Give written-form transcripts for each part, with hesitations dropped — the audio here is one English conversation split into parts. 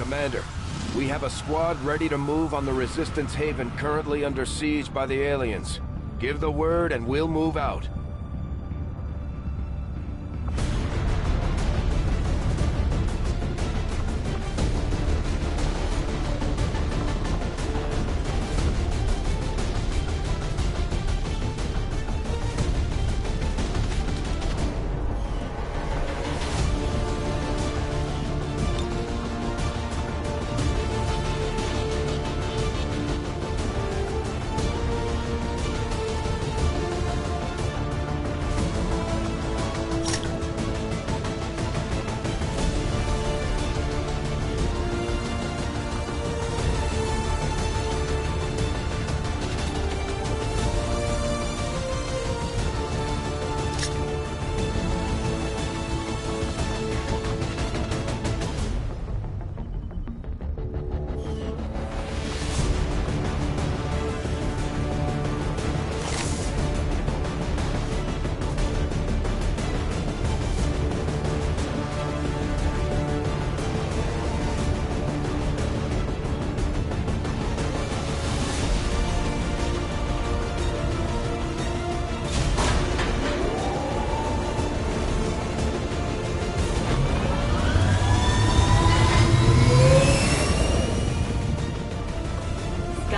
Commander, we have a squad ready to move on the Resistance Haven currently under siege by the aliens. Give the word and we'll move out.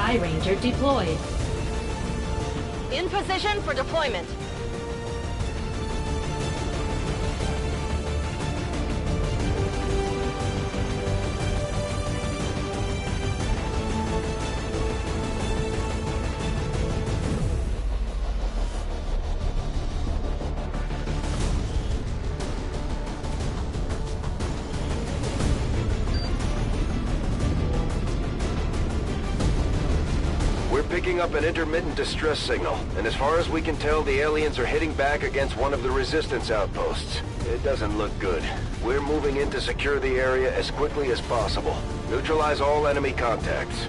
Ranger deployed. In position for deployment. Picking up an intermittent distress signal, and as far as we can tell, the aliens are hitting back against one of the resistance outposts. It doesn't look good. We're moving in to secure the area as quickly as possible. Neutralize all enemy contacts.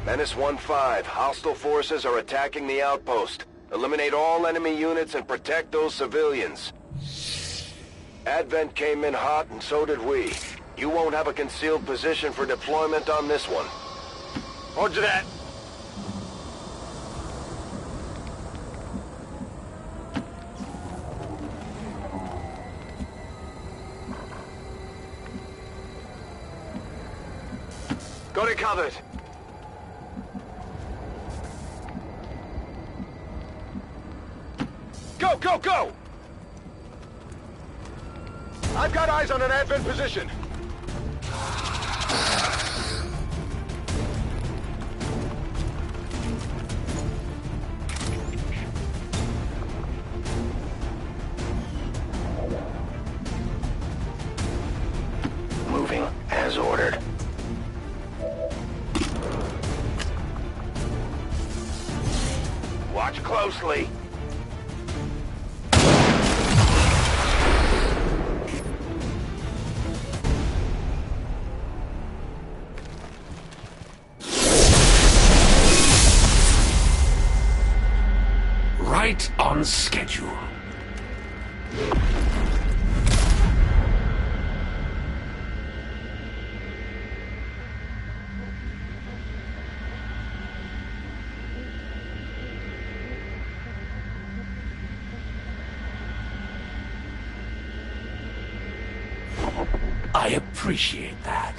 Menace 1-5, hostile forces are attacking the outpost. Eliminate all enemy units and protect those civilians. Advent came in hot and so did we. You won't have a concealed position for deployment on this one. Roger that. Got it covered. Go, go, go! I've got eyes on an Advent position. Moving as ordered. Watch closely. Right on schedule. appreciate that.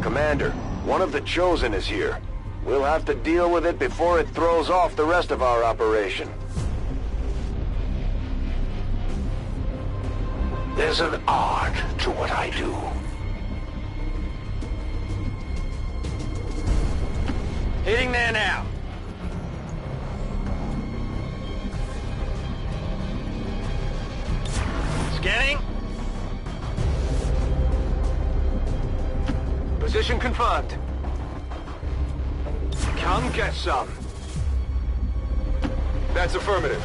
Commander, one of the Chosen is here. We'll have to deal with it before it throws off the rest of our operation. There's an art to what I do. Hitting there now. Scanning. Position confirmed. Come get some. That's affirmative.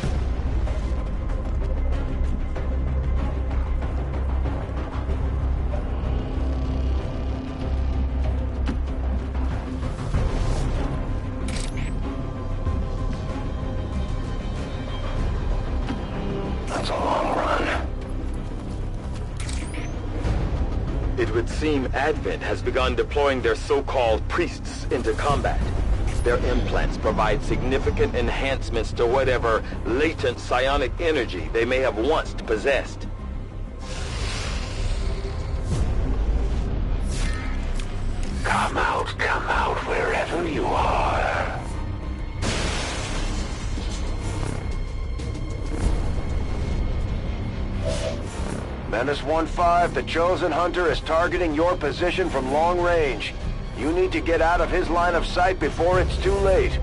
That's a long run. It would seem Advent has begun deploying their so-called priests into combat. Their implants provide significant enhancements to whatever latent psionic energy they may have once possessed. Come out wherever you are. Menace 1-5, the Chosen Hunter is targeting your position from long range. You need to get out of his line of sight before it's too late.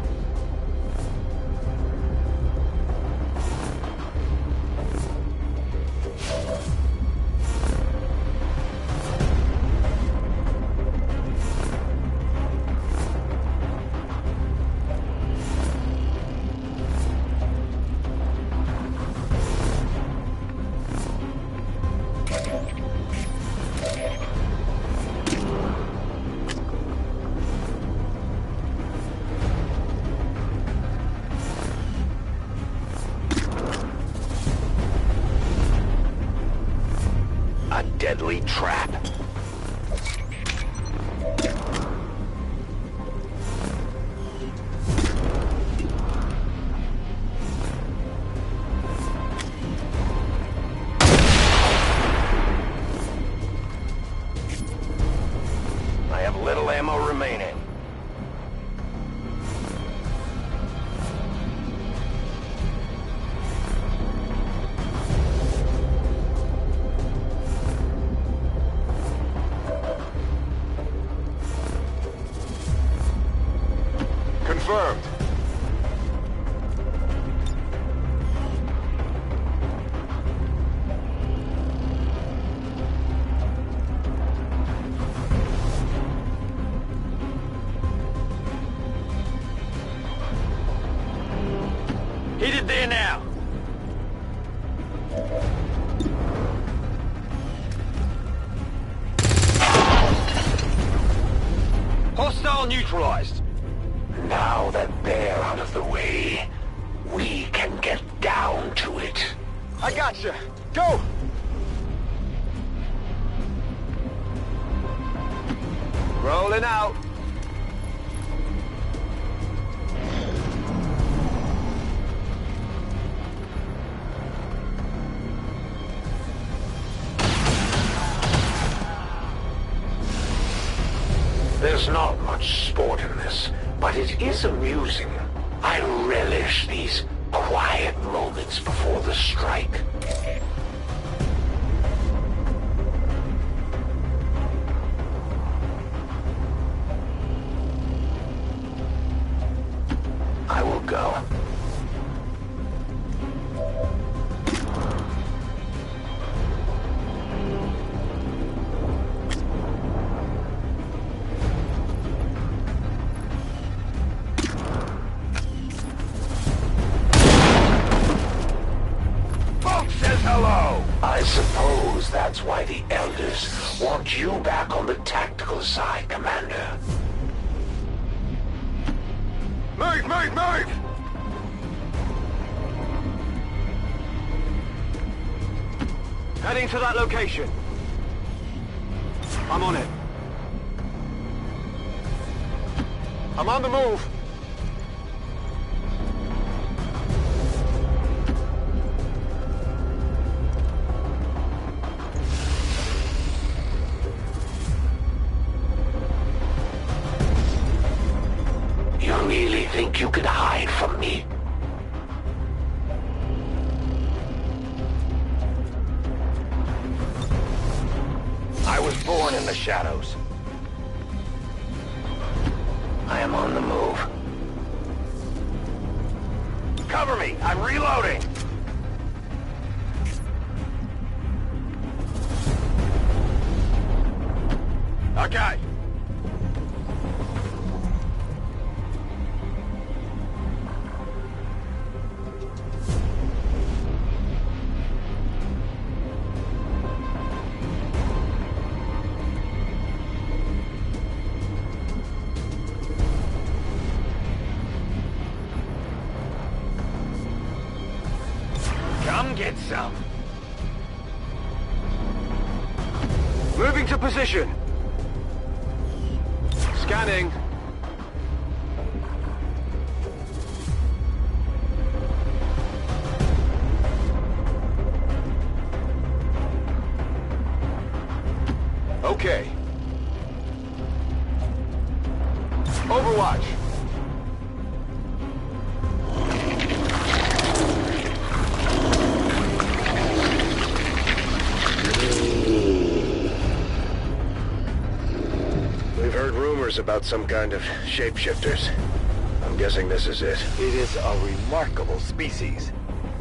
Deadly trap. I have little ammo remaining. Confirmed. Heated there now. Hostile neutralized. Now that they're out of the way, we can get down to it. I gotcha. Go! Rolling out. There's not much sport in this, but it is amusing. I relish these quiet moments before the strike. I will go. I suppose that's why the Elders want you back on the tactical side, Commander. Move, move, move! Heading to that location. I'm on it. I'm on the move. I was born in the shadows. I am on the move. Cover me! I'm reloading! Okay. Come get some. Moving to position. Scanning. Okay. Overwatch. We've heard rumors about some kind of shapeshifters. I'm guessing this is it. It is a remarkable species.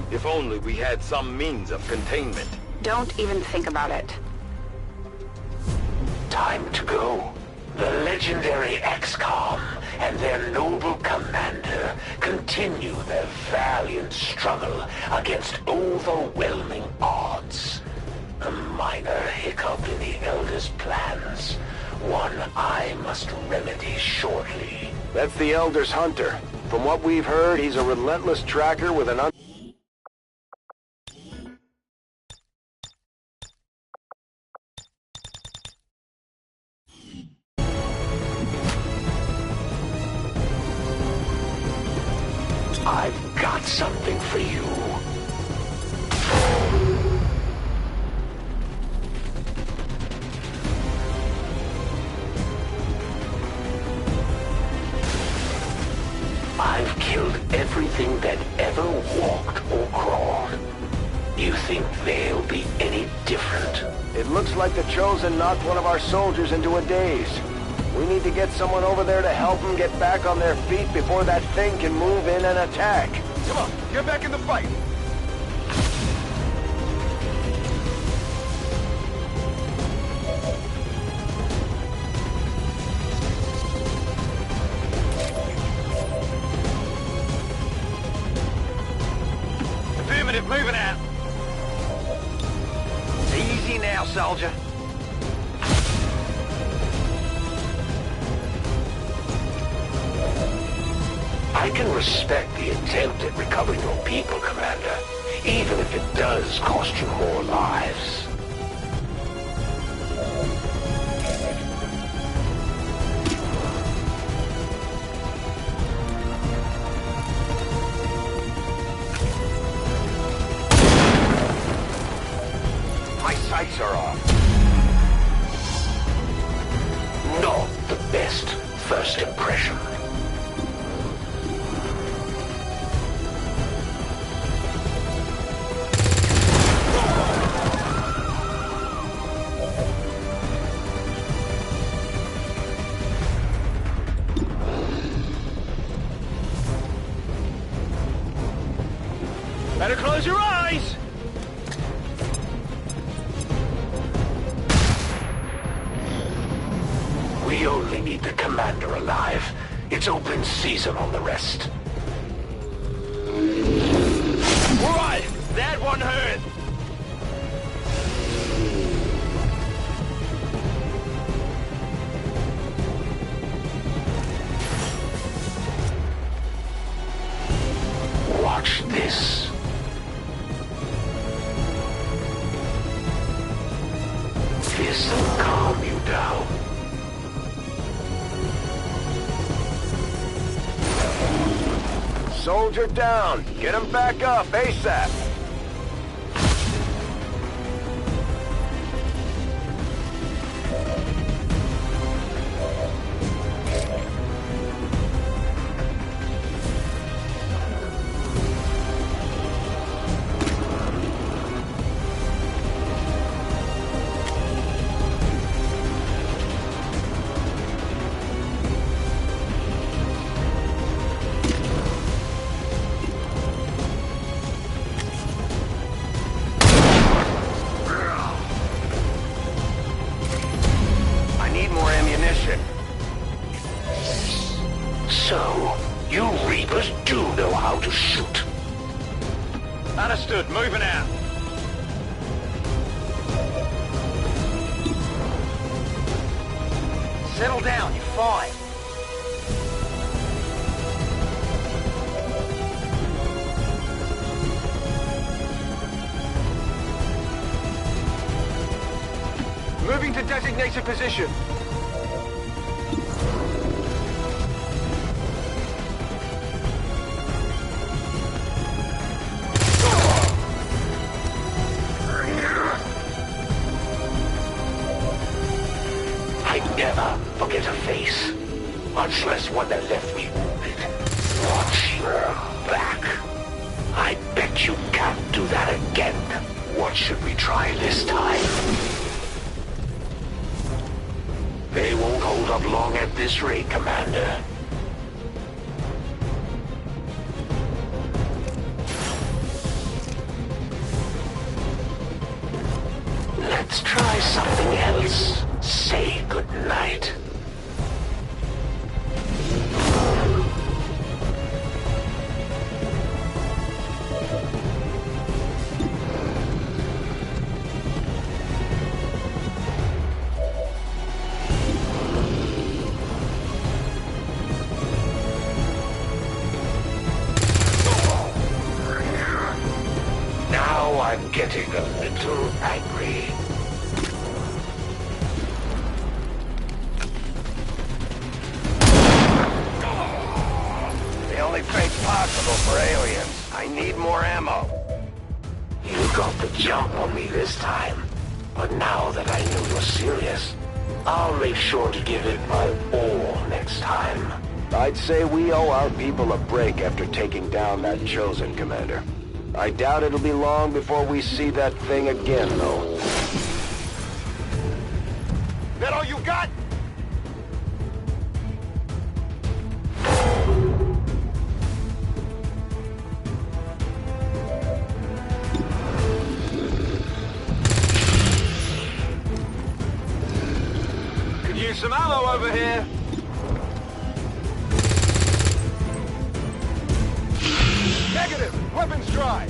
If only we had some means of containment. Don't even think about it. Time to go. The legendary Xcom and their noble commander continue their valiant struggle against overwhelming odds. A minor hiccup in the Elder's plans. One I must remedy shortly. That's the Elder's hunter. From what we've heard, he's a relentless tracker with an I've got something for you. I've killed everything that ever walked or crawled. You think they'll be any different? It looks like the Chosen knocked one of our soldiers into a daze. We need to get someone over there to help them get back on their feet before that thing can move in and attack. Come on, get back in the fight! Affirmative, moving out. Easy now, soldier. I can respect the attempt at recovering your people, Commander, even if it does cost you more lives. My sights are off. Not the best first impression. Better close your eyes! We only need the commander alive. It's open season on the rest. Right! That one hurt! Watch this. This'll calm you down. Soldier down! Get him back up, ASAP! So, you Reapers do know how to shoot. Understood. Moving out. Settle down, you're fine. Moving to designated position. I never forget a face, much less one that left me wounded. Watch your back. I bet you can't do that again. What should we try this time? They won't hold up long at this rate, Commander. Let's try something else. Say goodnight. Now I'm getting a little angry. The only fate's possible for aliens. I need more ammo. You got the jump on me this time. But now that I know you're serious, I'll make sure to give it my all next time. I'd say we owe our people a break after taking down that Chosen, Commander. I doubt it'll be long before we see that thing again, though. That all you got? Could use some ammo over here. Negative! Weapons dry!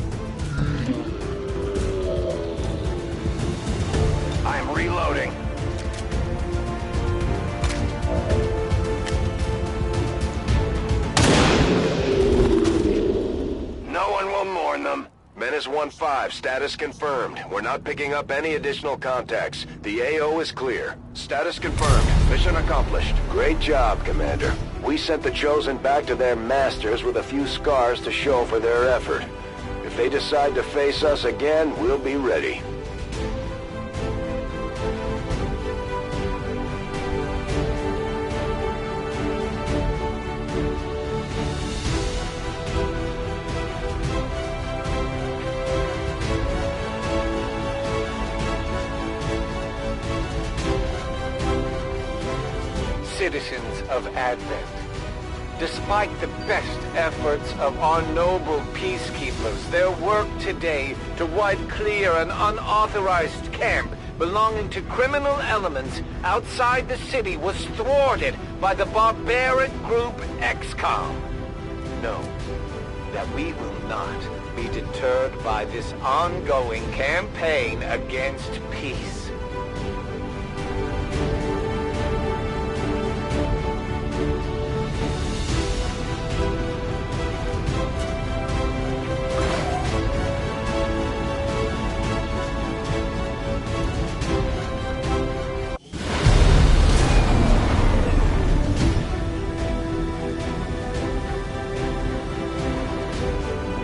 I'm reloading. No one will mourn them. Menace 1-5, status confirmed. We're not picking up any additional contacts. The AO is clear. Status confirmed. Mission accomplished. Great job, Commander. We sent the Chosen back to their masters with a few scars to show for their effort. If they decide to face us again, we'll be ready. Citizens of Advent, despite the best efforts of our noble peacekeepers, their work today to wipe clear an unauthorized camp belonging to criminal elements outside the city was thwarted by the barbaric group Xcom. Know that we will not be deterred by this ongoing campaign against peace.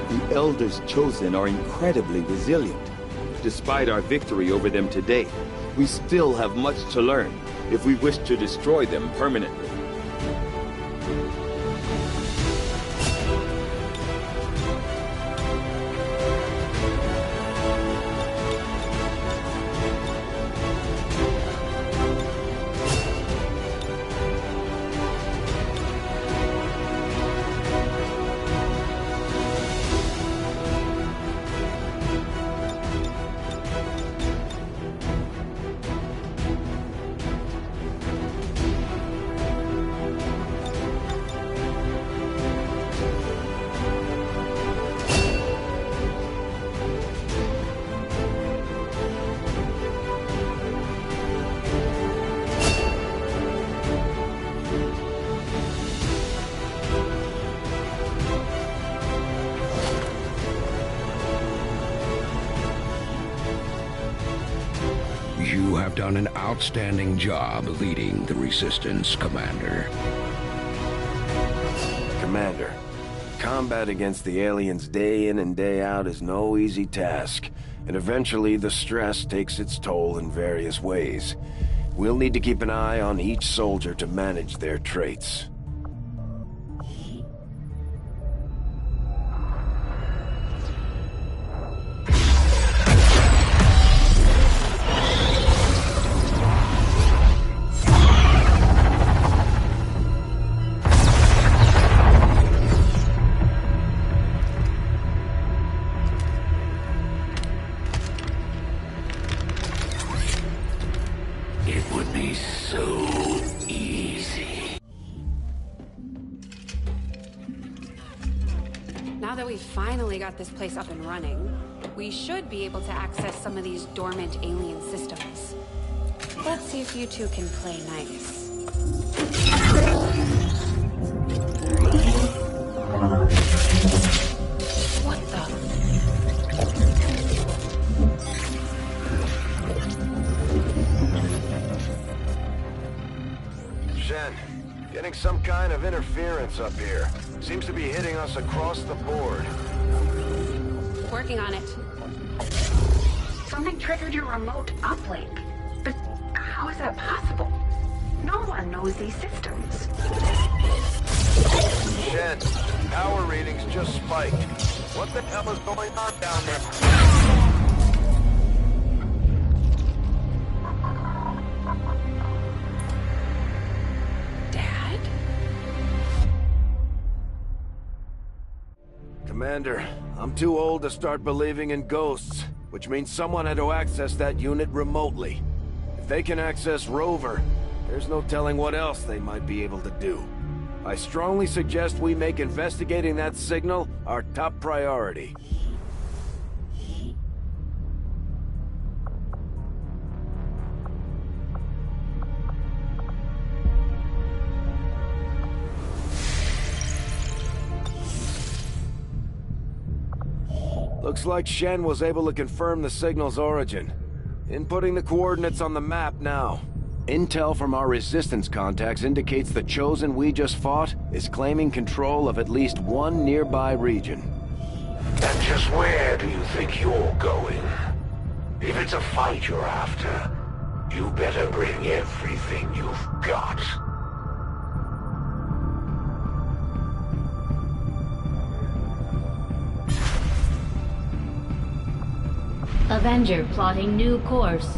The Elders Chosen are incredibly resilient. Despite our victory over them today, we still have much to learn if we wish to destroy them permanently. you have done an outstanding job leading the Resistance, Commander. Commander, combat against the aliens day in and day out is no easy task, and eventually the stress takes its toll in various ways. We'll need to keep an eye on each soldier to manage their traits. Now that we've finally got this place up and running, we should be able to access some of these dormant alien systems. Let's see if you two can play nice. What the? Shen, getting some kind of interference up here. Seems to be hitting us across the board. Working on it. Something triggered your remote uplink. But how is that possible? No one knows these systems. Shen, power readings just spiked. What the hell is going on down there? Commander, I'm too old to start believing in ghosts, which means someone had to access that unit remotely. If they can access Rover, there's no telling what else they might be able to do. I strongly suggest we make investigating that signal our top priority. Looks like Shen was able to confirm the signal's origin. Inputting the coordinates on the map now. Intel from our Resistance contacts indicates the Chosen we just fought is claiming control of at least one nearby region. And just where do you think you're going? If it's a fight you're after, you better bring everything you've got. Avenger plotting new course.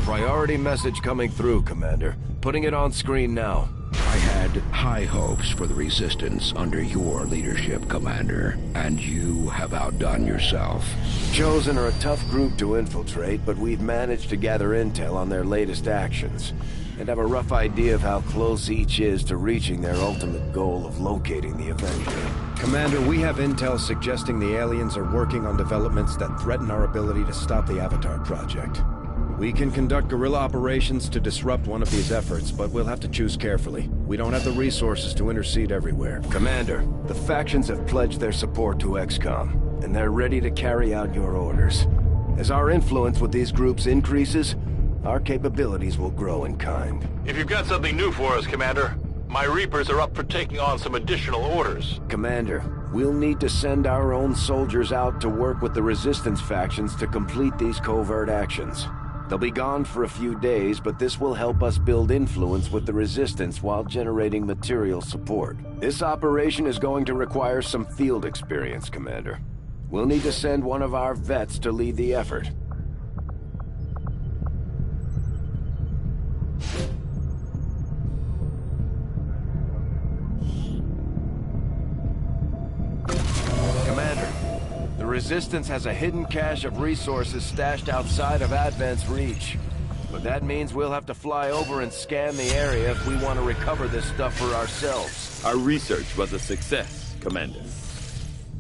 Priority message coming through, Commander. Putting it on screen now. I had high hopes for the Resistance under your leadership, Commander, and you have outdone yourself. Chosen are a tough group to infiltrate, but we've managed to gather intel on their latest actions, and have a rough idea of how close each is to reaching their ultimate goal of locating the Avenger. Commander, we have intel suggesting the aliens are working on developments that threaten our ability to stop the Avatar project. We can conduct guerrilla operations to disrupt one of these efforts, but we'll have to choose carefully. We don't have the resources to intercede everywhere. Commander, the factions have pledged their support to Xcom, and they're ready to carry out your orders. As our influence with these groups increases, our capabilities will grow in kind. If you've got something new for us, Commander, my Reapers are up for taking on some additional orders. Commander, we'll need to send our own soldiers out to work with the Resistance factions to complete these covert actions. They'll be gone for a few days, but this will help us build influence with the Resistance while generating material support. This operation is going to require some field experience, Commander. We'll need to send one of our vets to lead the effort. Commander, the Resistance has a hidden cache of resources stashed outside of Advent's reach. But that means we'll have to fly over and scan the area if we want to recover this stuff for ourselves. Our research was a success, Commander.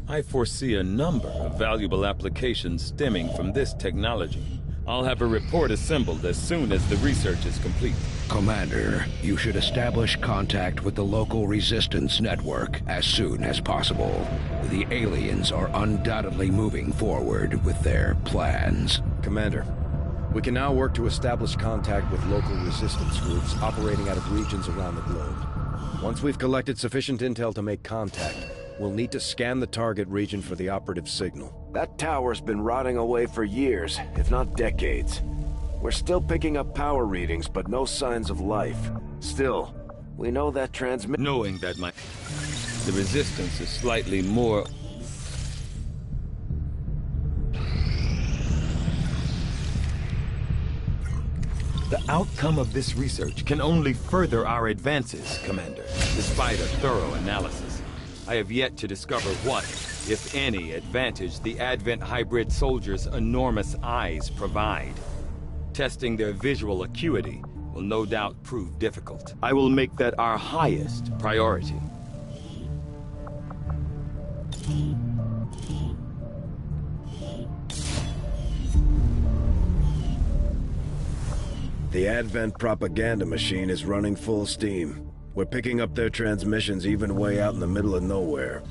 I foresee a number of valuable applications stemming from this technology, I'll have a report assembled as soon as the research is complete. Commander, you should establish contact with the local resistance network as soon as possible. The aliens are undoubtedly moving forward with their plans. Commander, we can now work to establish contact with local resistance groups operating out of regions around the globe. Once we've collected sufficient intel to make contact, we'll need to scan the target region for the operative signal. That tower's been rotting away for years, if not decades. We're still picking up power readings, but no signs of life. Still, we know that Knowing that the resistance is slightly more... The outcome of this research can only further our advances, Commander. Despite a thorough analysis, I have yet to discover what, if any, advantage the Advent hybrid soldiers' enormous eyes provide. Testing their visual acuity will no doubt prove difficult. I will make that our highest priority. The Advent propaganda machine is running full steam. We're picking up their transmissions even way out in the middle of nowhere.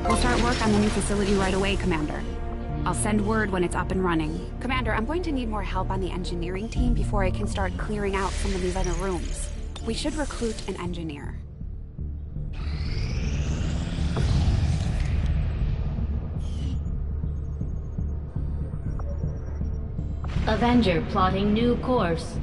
We'll start work on the new facility right away, Commander. I'll send word when it's up and running. Commander, I'm going to need more help on the engineering team before I can start clearing out some of these other rooms. We should recruit an engineer. Avenger plotting new course.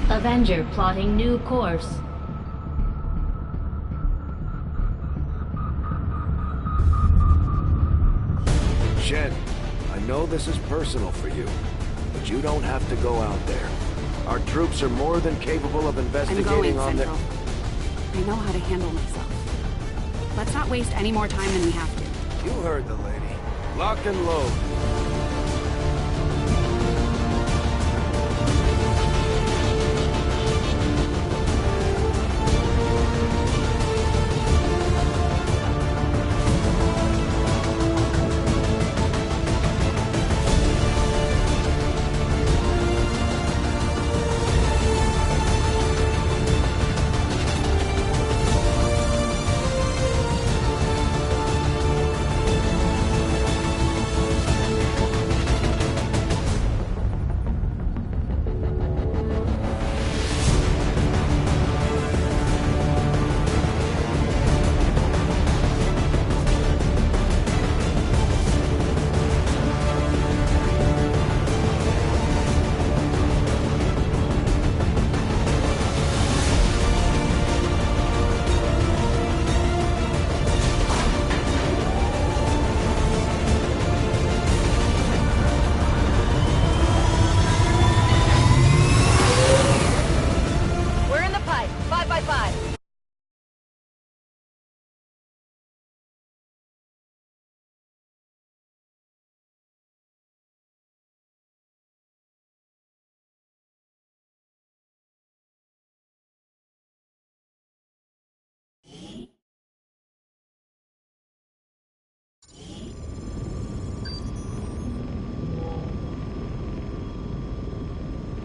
Avenger plotting new course. Shen, I know this is personal for you, but you don't have to go out there. Our troops are more than capable of investigating on their... I know how to handle myself. Let's not waste any more time than we have to. You heard the lady. Lock and load.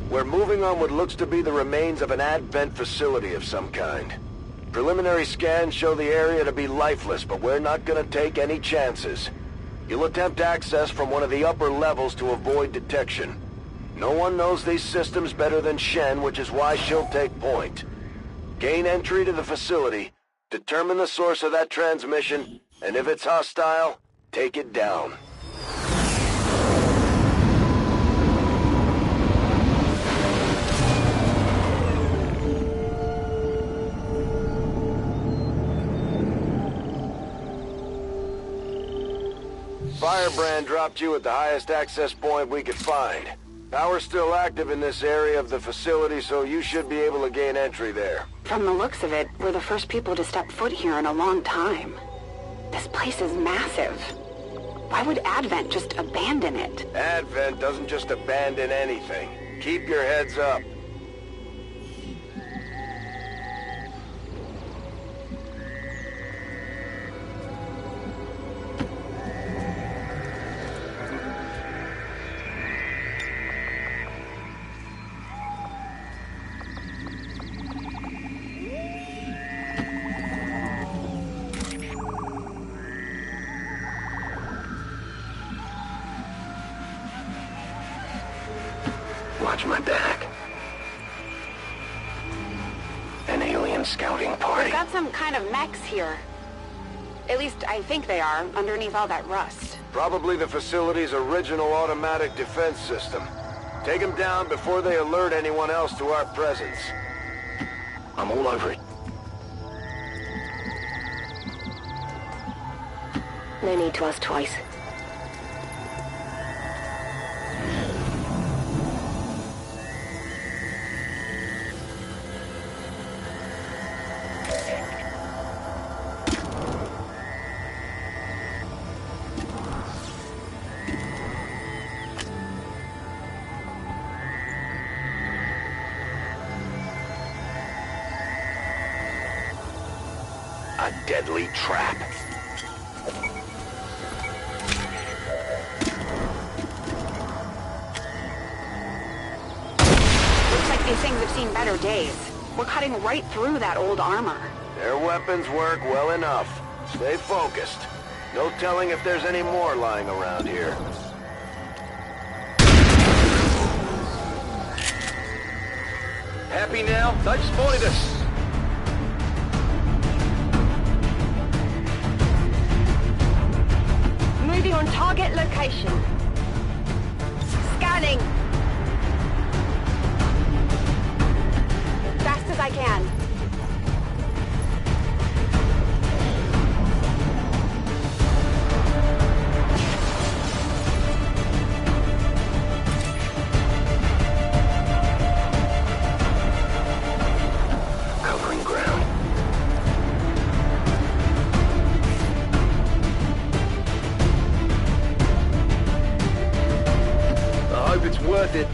We're moving on what looks to be the remains of an Advent facility of some kind. Preliminary scans show the area to be lifeless, but we're not gonna take any chances. You'll attempt access from one of the upper levels to avoid detection. No one knows these systems better than Shen, which is why she'll take point. Gain entry to the facility, determine the source of that transmission, And if it's hostile, take it down. Firebrand dropped you at the highest access point we could find. Power's still active in this area of the facility, so you should be able to gain entry there. From the looks of it, we're the first people to step foot here in a long time. This place is massive. Why would Advent just abandon it? Advent doesn't just abandon anything. Keep your heads up. Watch my back. An alien scouting party. We've got some kind of mechs here. At least I think they are, underneath all that rust. Probably the facility's original automatic defense system. Take them down before they alert anyone else to our presence. I'm all over it. No need to ask twice. A deadly trap. Looks like these things have seen better days. We're cutting right through that old armor. Their weapons work well enough. Stay focused. No telling if there's any more lying around here. Happy now? They've spotted us. Moving on target location. Scanning. Fast as I can. Covering ground. I hope it's worth it.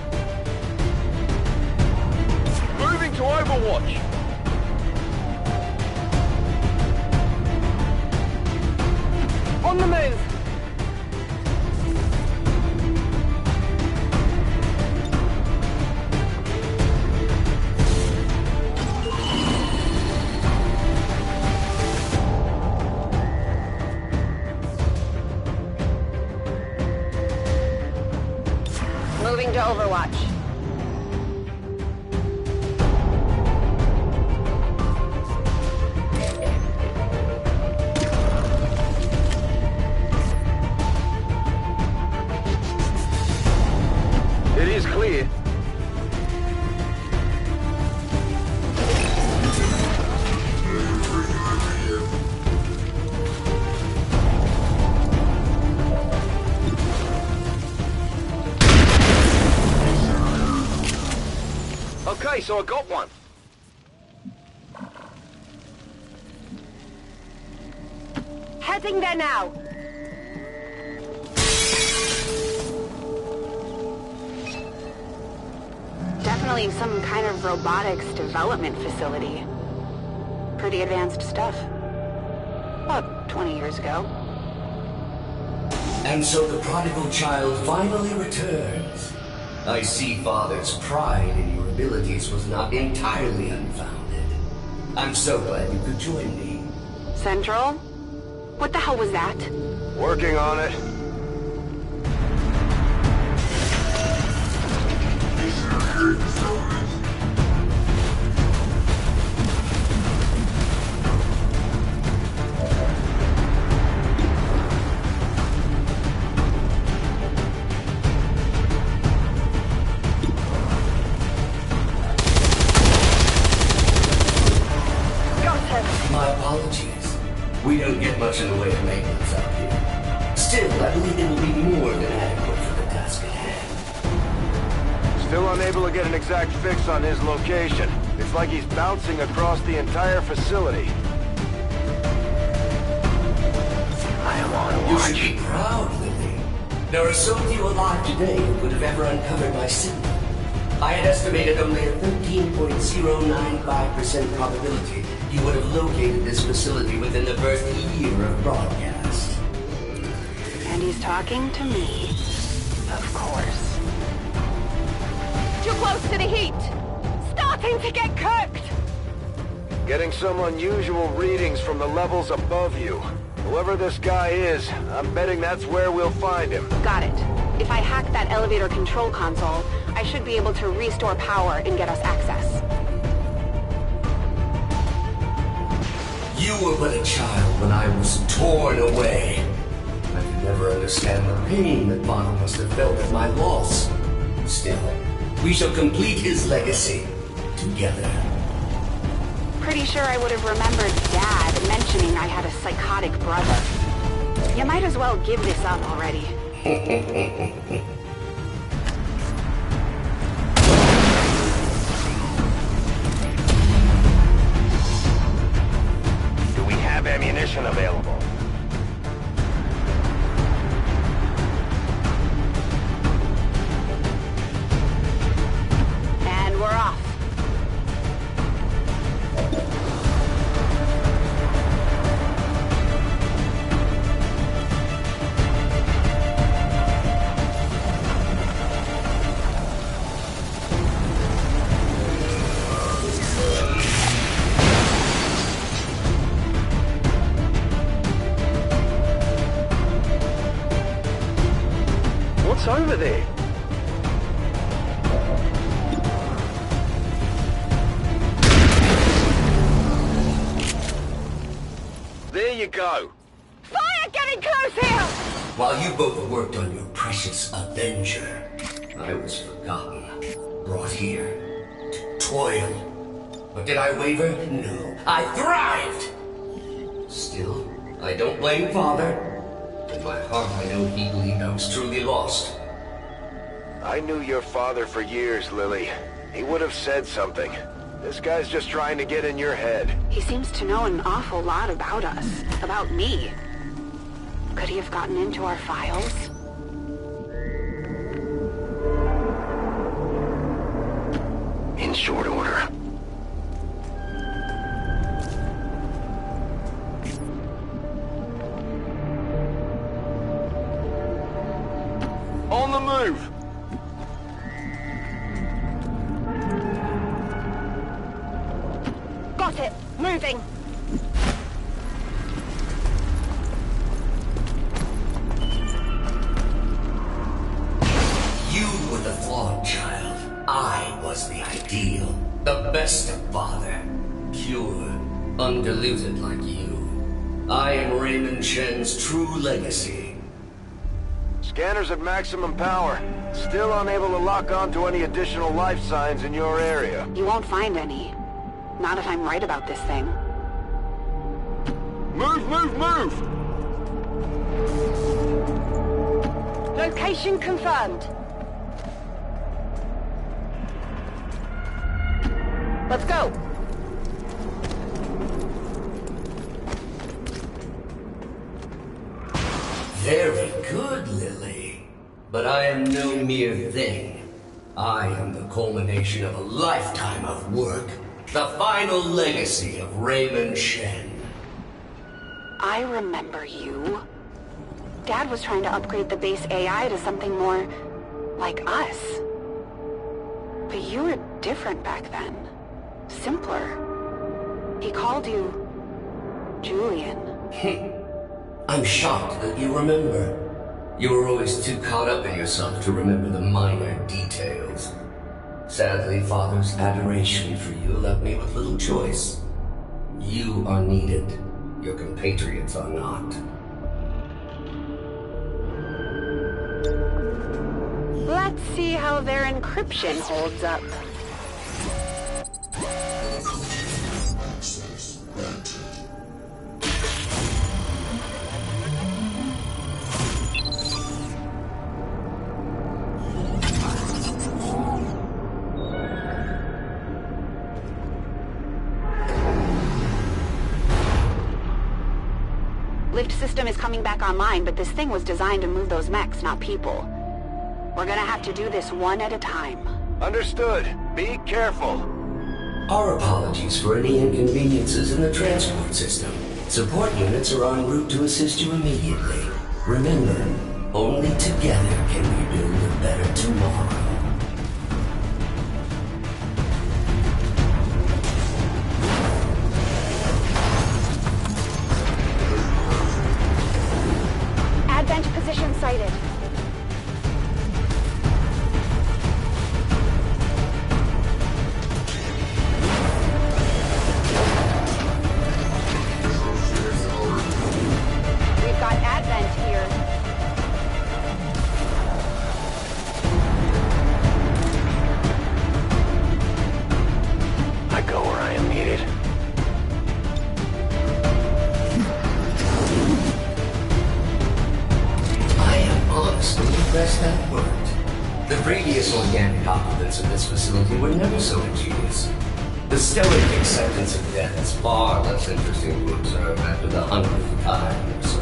Moving to Overwatch. On the move. Moving to Overwatch. It is clear. Okay, so I got one. Heading there now. Definitely some kind of robotics development facility. Pretty advanced stuff. About 20 years ago. And so the prodigal child finally returns. I see Father's pride in your abilities was not entirely unfounded. I'm so glad you could join me. Central? What the hell was that? Working on it. apologies. We don't get much in the way of maintenance out here. Still, I believe it will be more than adequate for the task at hand. Still unable to get an exact fix on his location. It's like he's bouncing across the entire facility. I am on watch. You should be proud, Lily. There are so few alive today who could have ever uncovered my signal. I had estimated only a 13.095% probability you would have located this facility within the first year of broadcast. And he's talking to me. Of course. Too close to the heat! Starting to get cooked! Getting some unusual readings from the levels above you. Whoever this guy is, I'm betting that's where we'll find him. Got it. If I hack that elevator control console, I should be able to restore power and get us access. You were but a child when I was torn away. I could never understand the pain that Father must have felt at my loss. Still, we shall complete his legacy together. Pretty sure I would have remembered Dad mentioning I had a psychotic brother. You might as well give this up already. Do we have ammunition available? And we're off. What's over there? There you go. Fire getting close here! While you both worked on your precious Avenger, I was forgotten, brought here to toil. But did I waver? No, I thrived! Still, I don't blame Father. In my heart, I know he believed I was truly lost. I knew your father for years, Lily. He would have said something. This guy's just trying to get in your head. He seems to know an awful lot about us. About me. Could he have gotten into our files? In short order. On the move! Got it! Moving! You were the flawed child. I was the ideal. The best of father. Pure, undiluted like you. I am Raymond Shen's true legacy. Scanners at maximum power. Still unable to lock on to any additional life signs in your area. You won't find any. Not if I'm right about this thing. Move, move, move! Location confirmed. Let's go! Very good, Lily. But I am no mere thing. I am the culmination of a lifetime of work. The final legacy of Raymond Shen. I remember you. Dad was trying to upgrade the base AI to something more like us. But you were different back then. Simpler. He called you Julian. I'm shocked that you remember. You were always too caught up in yourself to remember the minor details. Sadly, Father's adoration for you left me with little choice. You are needed. Your compatriots are not. Let's see how their encryption holds up. Lift system is coming back online, but this thing was designed to move those mechs, not people. We're gonna have to do this one at a time. Understood. Be careful. Our apologies for any inconveniences in the transport system. Support units are en route to assist you immediately. Remember, only together can we build a better tomorrow. Advent position sighted. We've got Advent here. I go where I am needed. Honestly, impressed that worked. The previous organic occupants of this facility were never so ingenious. The stoic acceptance of death is far less interesting to observe after the 100th time or so.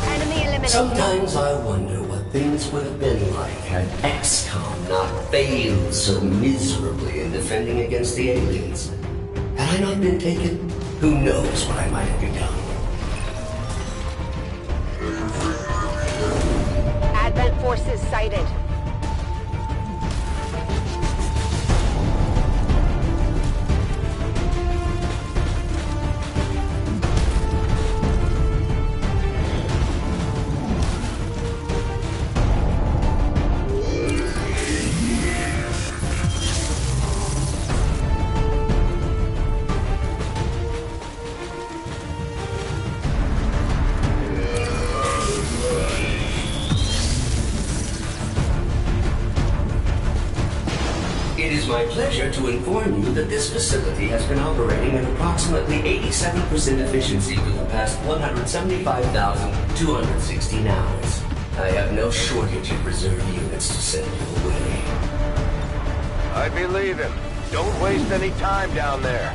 Enemy eliminated. Sometimes I wonder what things would have been like had Xcom not failed so miserably in defending against the aliens. Had I not been taken, who knows what I might have become. Advent forces sighted. It is my pleasure to inform you that this facility has been operating at approximately 87% efficiency for the past 175,216 hours. I have no shortage of reserve units to send your way. I believe him. Don't waste any time down there.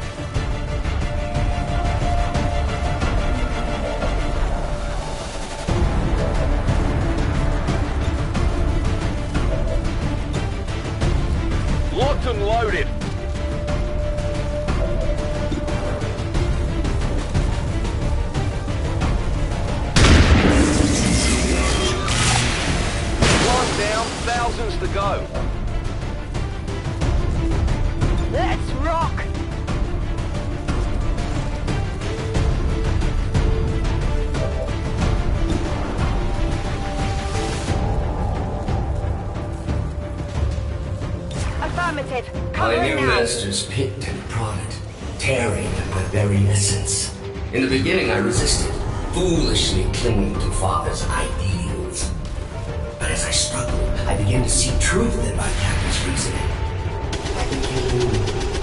Locked and loaded. One down, thousands to go. Let's rock! Affirmative. Cover My it new now. masters picked and prodded, tearing at my very essence. In the beginning I resisted, foolishly clinging to Father's ideals. But as I struggled, I began to see truth in my captain's reasoning. I became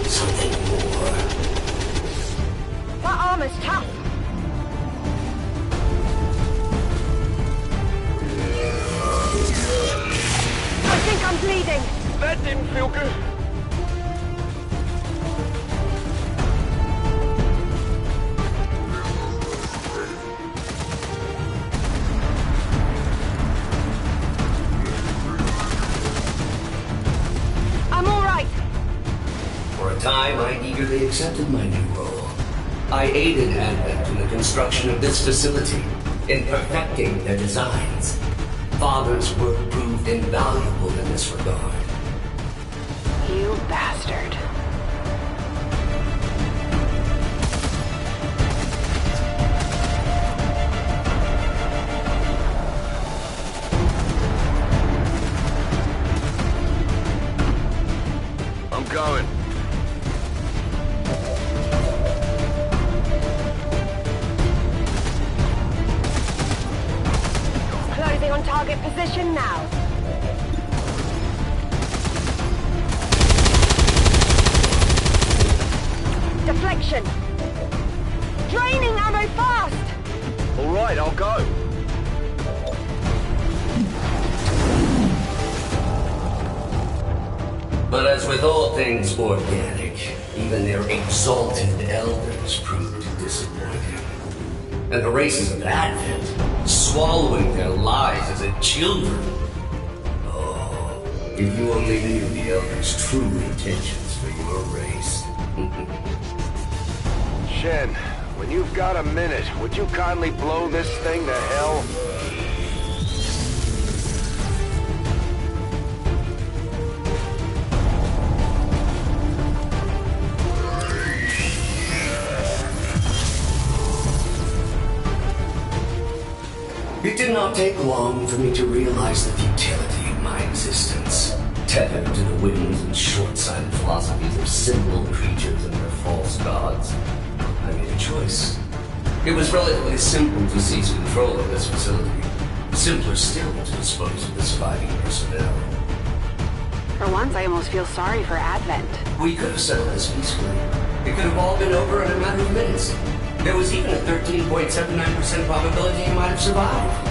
something more. That armor's tough. I think I'm bleeding. That didn't feel good. I'm all right. For a time, I eagerly accepted my new role. I aided Advent in the construction of this facility, in perfecting their designs. Father's work proved invaluable in this regard. You bastard. I'm going. Closing on target position now. Deflection. Draining ammo fast. All right, I'll go. But as with all things organic, Even their exalted elders proved disappointing. And the races of Advent, swallowing their lies as a children. Oh, if you only knew the elders' true intentions for your race. Shen, when you've got a minute, would you kindly blow this thing to hell? It did not take long for me to realize the futility of my existence. Tethered to the whims and short-sighted philosophies of simple creatures and their false gods, I made a choice. It was relatively simple to seize control of this facility. Simpler still to dispose of the surviving personnel. For once, I almost feel sorry for Advent. We could have settled this peacefully. It could have all been over in a matter of minutes. There was even a 13.79% probability you might have survived.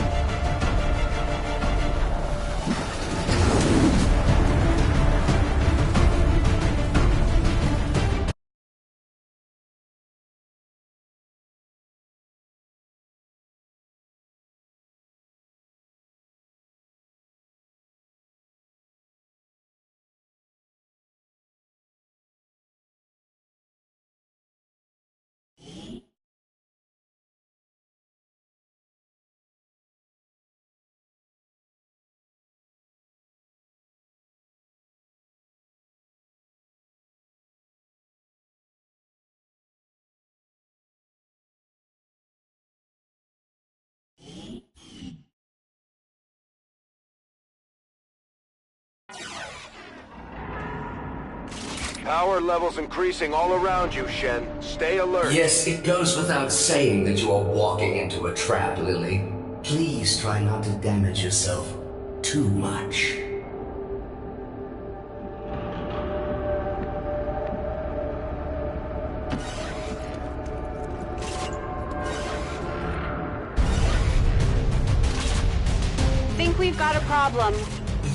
Power levels increasing all around you, Shen. Stay alert. Yes, it goes without saying that you are walking into a trap, Lily. Please try not to damage yourself too much. Think we've got a problem.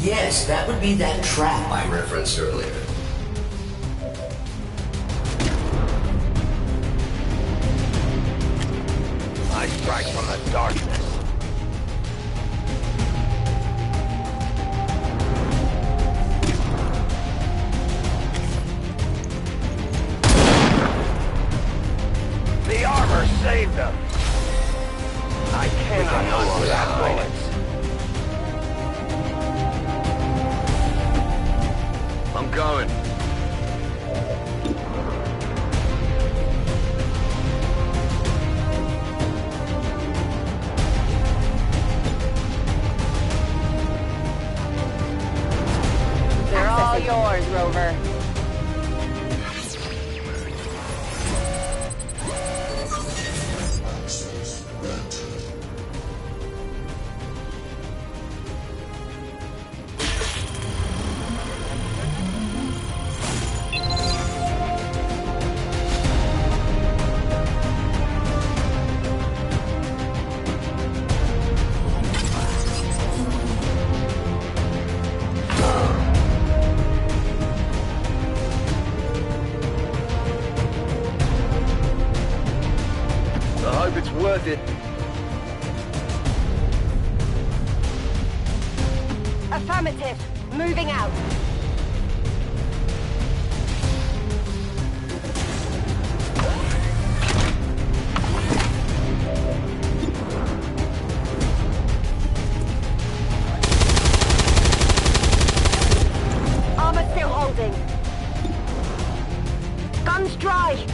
Yes, that would be that trap I referenced earlier. I strike from the darkness. The armor saved them. I cannot hunt without bullets. I'm going. They're all yours, Rover. I hope it's worth it. Affirmative. Moving out. Armor still holding. Guns dry.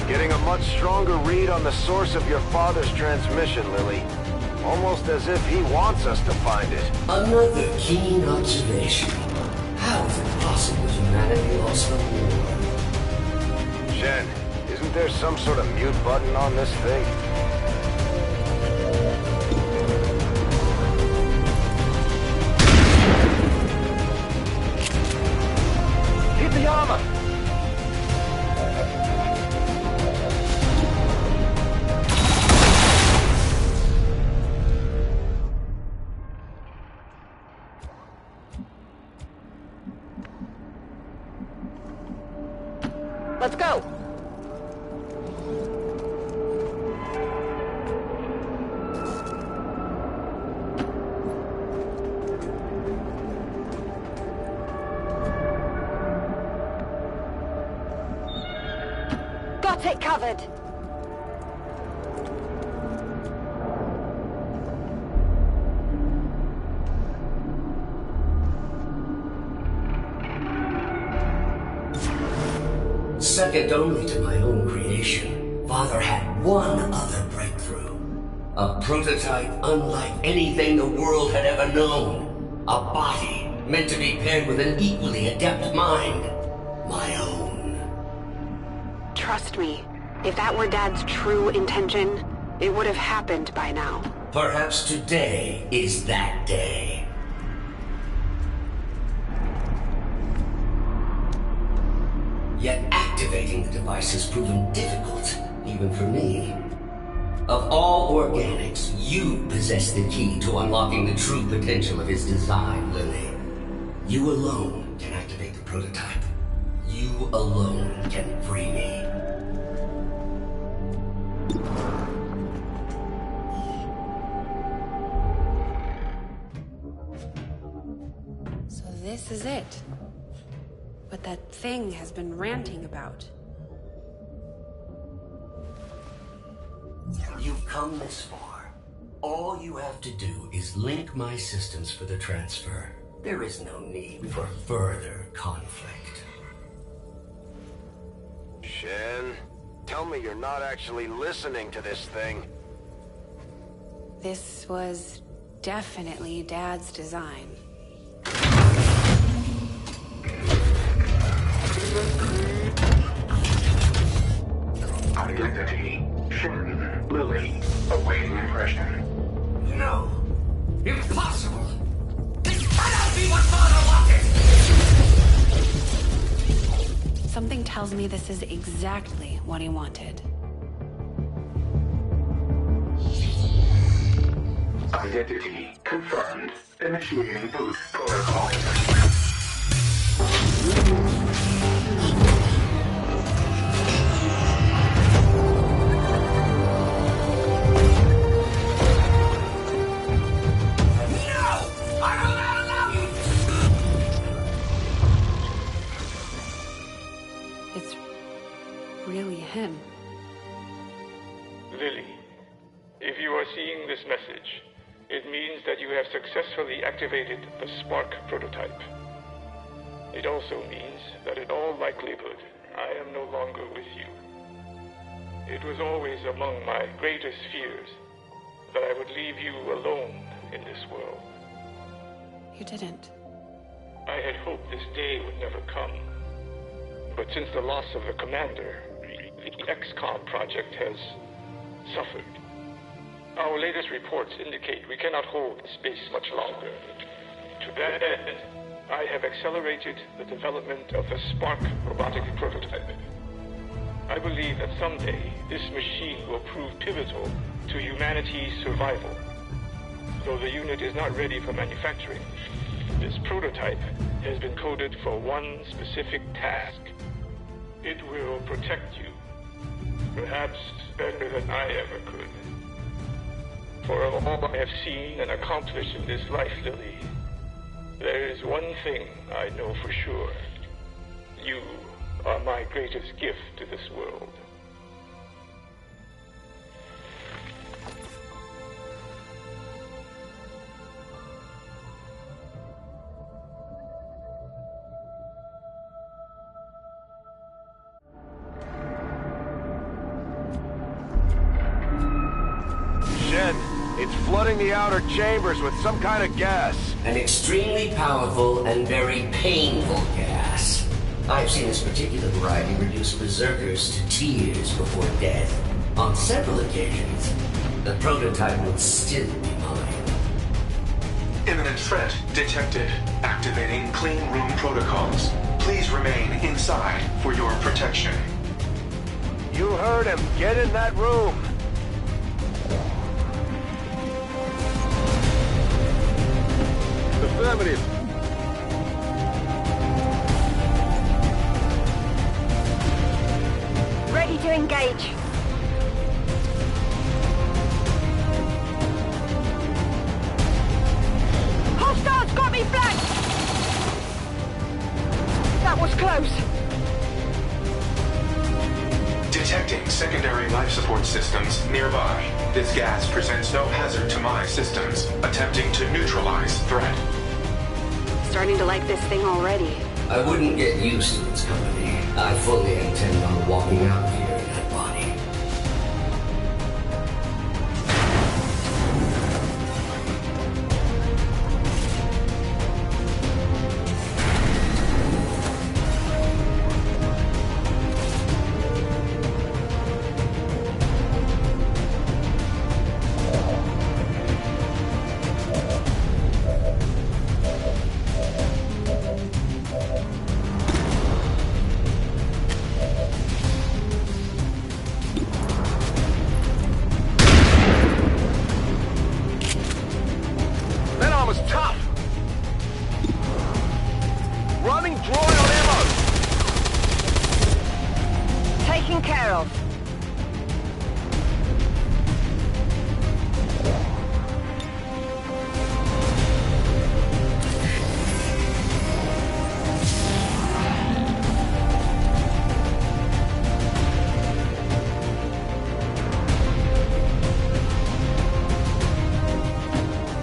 Getting a much stronger read on the source of your father's transmission, Lily. Almost as if he wants us to find it. Another keen observation. How is it possible humanity lost the war? Shen, isn't there some sort of mute button on this thing? Hit the armor! Let's go! Got it covered! Second only to my own creation, Father had one other breakthrough. A prototype unlike anything the world had ever known. A body meant to be paired with an equally adept mind. My own. Trust me, if that were Dad's true intention, it would have happened by now. Perhaps today is that day. Yet activating the device has proven difficult, even for me. Of all organics, you possess the key to unlocking the true potential of his design, Lily. You alone can activate the prototype. You alone can free me. So this is it. What that thing has been ranting about. You've come this far. All you have to do is link my systems for the transfer. There is no need for further conflict. Shen, tell me you're not actually listening to this thing. This was definitely Dad's design. Identity, Shen, Lily, awaiting impression. No! Impossible! This cannot be what Father wanted! Something tells me this is exactly what he wanted. Identity confirmed. Initiating boost protocol. Him. Lily, if you are seeing this message, it means that you have successfully activated the Spark prototype. It also means that in all likelihood, I am no longer with you. It was always among my greatest fears that I would leave you alone in this world. You didn't. I had hoped this day would never come. But since the loss of the commander, the Xcom project has suffered. Our latest reports indicate we cannot hold space much longer. To that end, I have accelerated the development of the Spark robotic prototype. I believe that someday this machine will prove pivotal to humanity's survival. Though the unit is not ready for manufacturing, this prototype has been coded for one specific task. It will protect you. Perhaps better than I ever could. For of all I have seen and accomplished in this life, Lily, there is one thing I know for sure. You are my greatest gift to this world. It's flooding the outer chambers with some kind of gas. An extremely powerful and very painful gas. I've seen this particular variety reduce berserkers to tears before death. On several occasions, the prototype would still be mine. Imminent threat detected. Activating clean room protocols. Please remain inside for your protection. You heard him. Get in that room. Affirmative. engage. Hostiles got me flanked! That was close. Detecting secondary life support systems nearby. This gas presents no hazard to my systems. Attempting to neutralize threat. Starting to like this thing already. I wouldn't get used to its company. I fully intend on walking out of here in that body.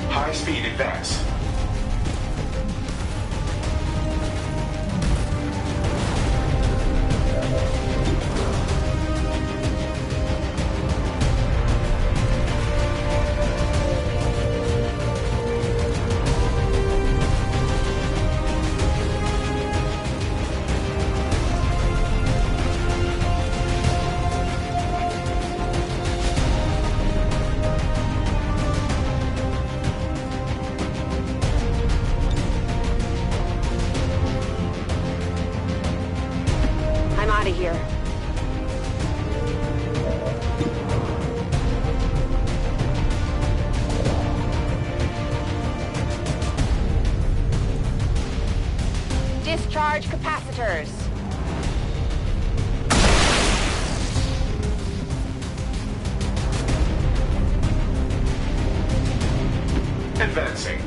High-speed advance. Discharge capacitors. Advancing.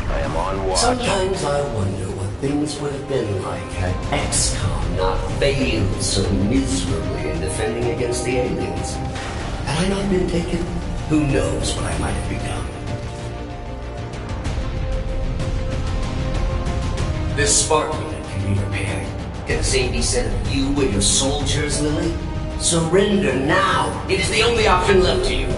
I am on watch. Sometimes I wonder what things would have been like had Xcom not failed so miserably in defending against the aliens. Had I not been taken, who knows what I might have become. This spark unit can be repaired. Can the same be said of you and your soldiers, Lily? Surrender now! It is the only option left to you.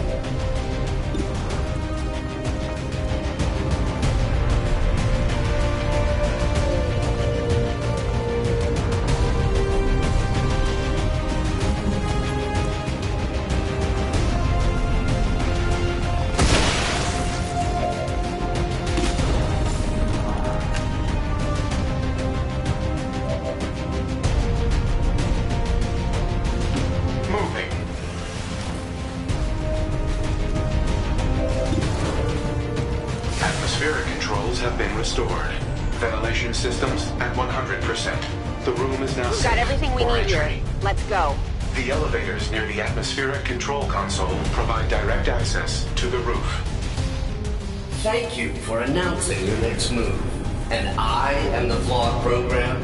Atmospheric controls have been restored. Ventilation systems at 100%. The room is now We've safe got everything we for need entry. here. Let's go. The elevators near the atmospheric control console provide direct access to the roof. Thank you for announcing your next move. And I am the flawed program.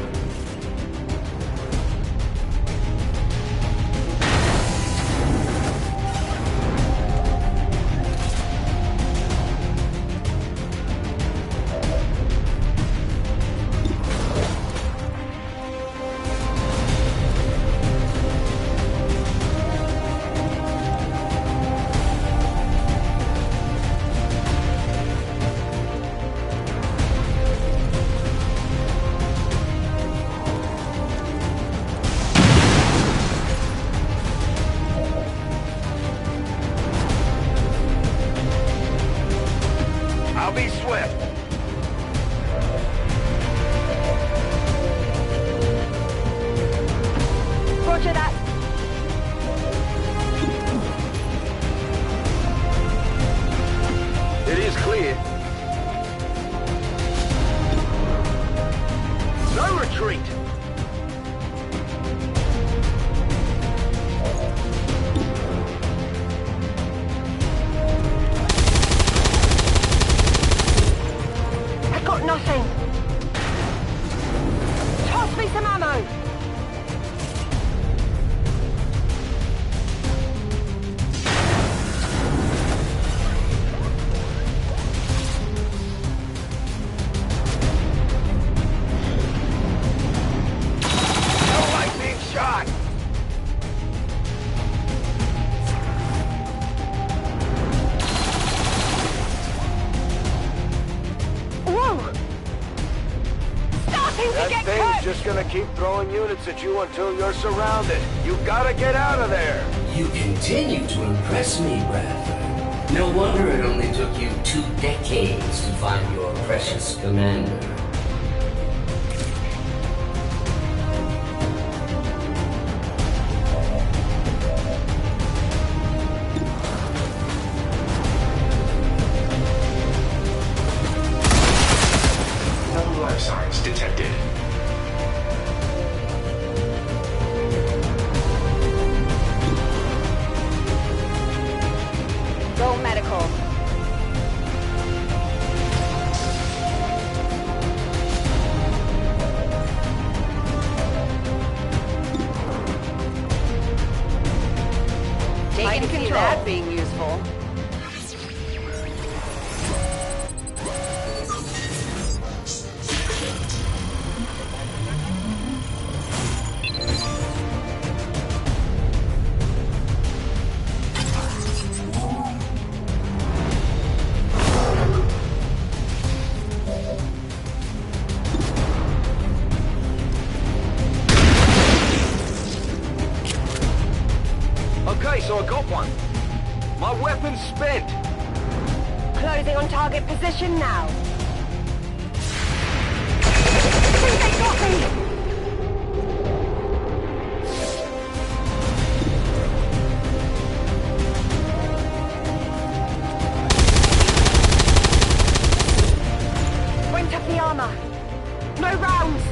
gonna keep throwing units at you until you're surrounded. You gotta get out of there! You continue to impress me, Bradford. No wonder it only took you 2 decades to find your precious commander. No life signs detected. Go medical. Taking I can see that being useful. Okay, so I got one. My weapon's spent. Closing on target position now. I think they got me! Went up the armor. No rounds!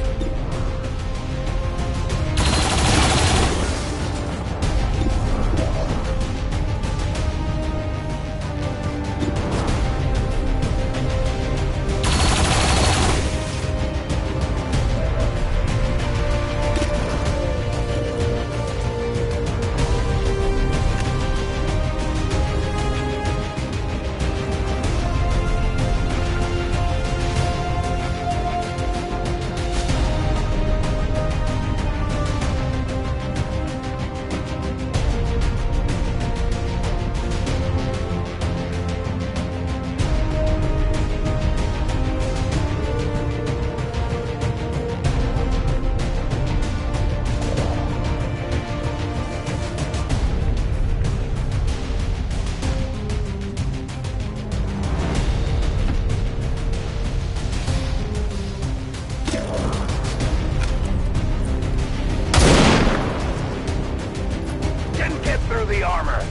The armor.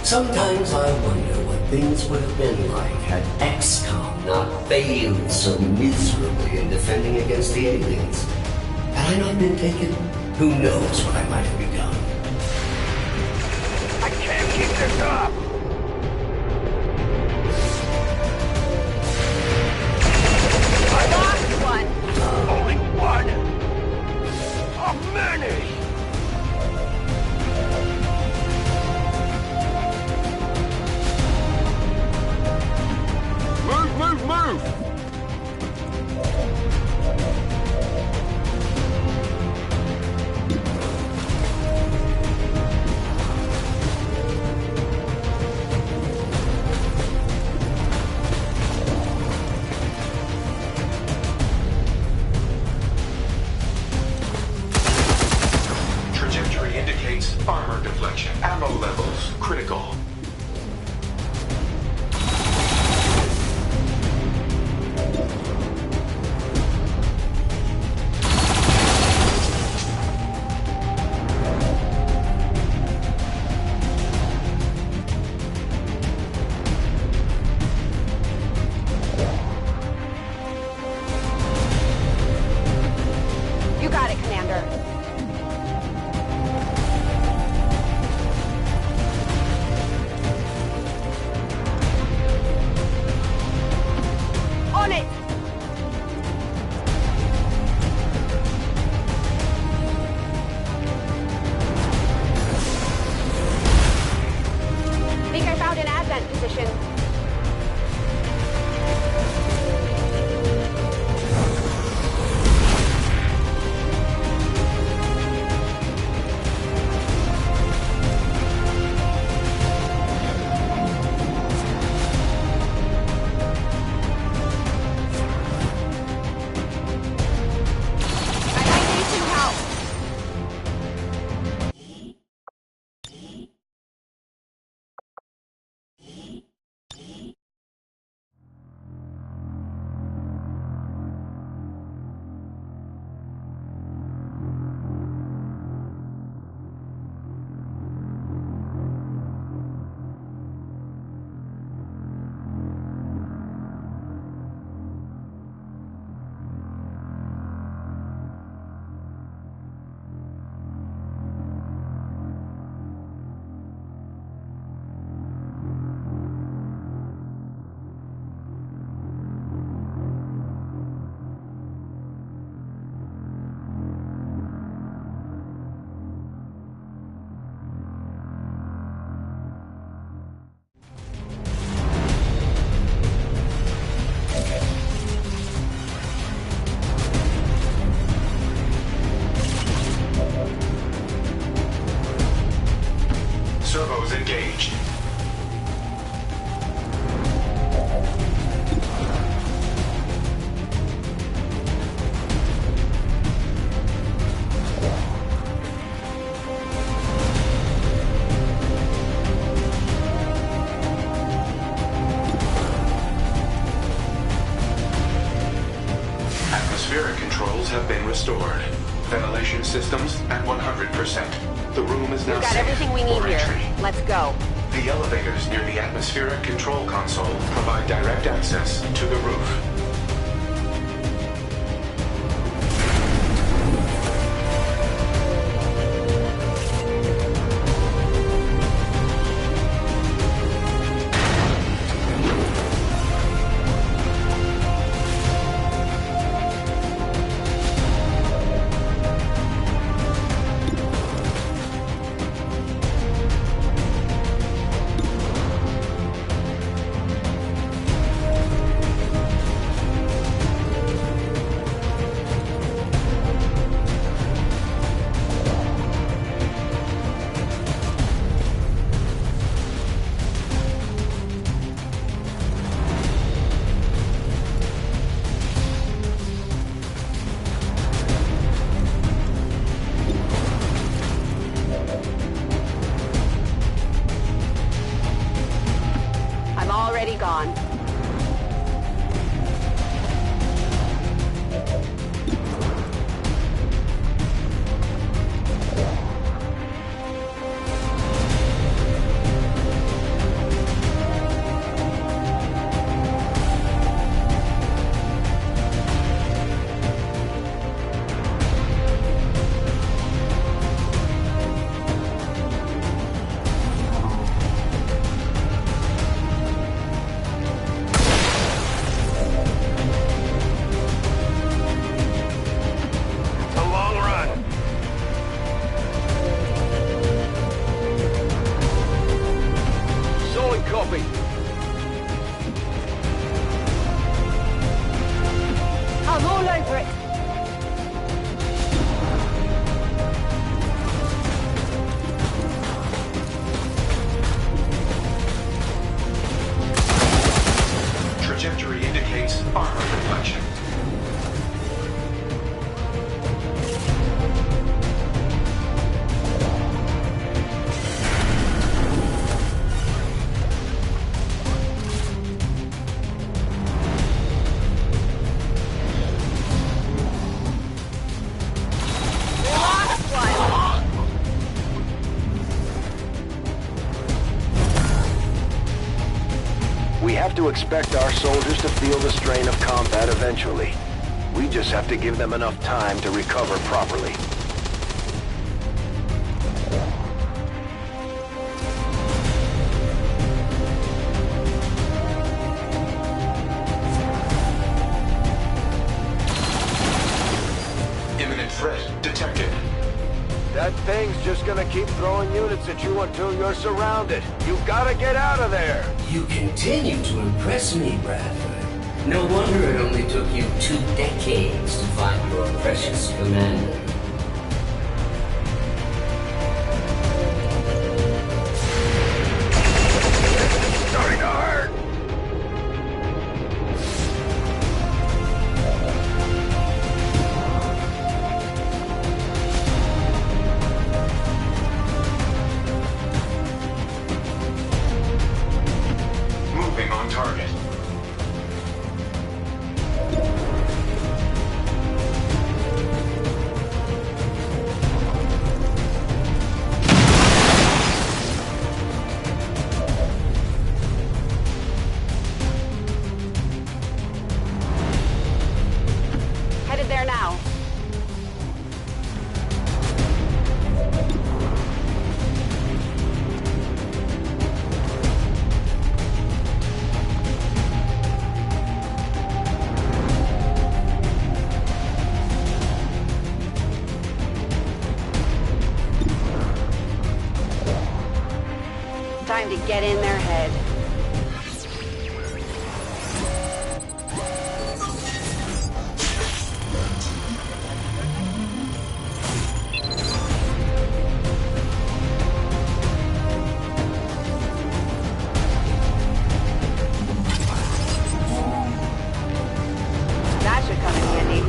Sometimes I wonder what things would have been like had Xcom not failed so miserably in defending against the aliens. Had I not been taken, who knows what I might have become. I can't keep this up! I lost one! Only one! Of many! Move! atmospheric controls have been restored. Ventilation systems at 100%. The room is now We've got safe everything we need for here. entry. Let's go. The elevators near the atmospheric control console provide direct access to the roof. Gone. I'm all over it. Trajectory indicates armor deflection. We have to expect our soldiers to feel the strain of combat eventually. We just have to give them enough time to recover properly. Imminent threat detected. That thing's just gonna keep throwing units at you until you're surrounded. You've gotta get out of there! You continue to impress me, Bradford. No wonder it only took you 2 decades to find your precious commander. Starting to hurt! Moving on target. Headed there now. Time to get in their head. That should come in handy.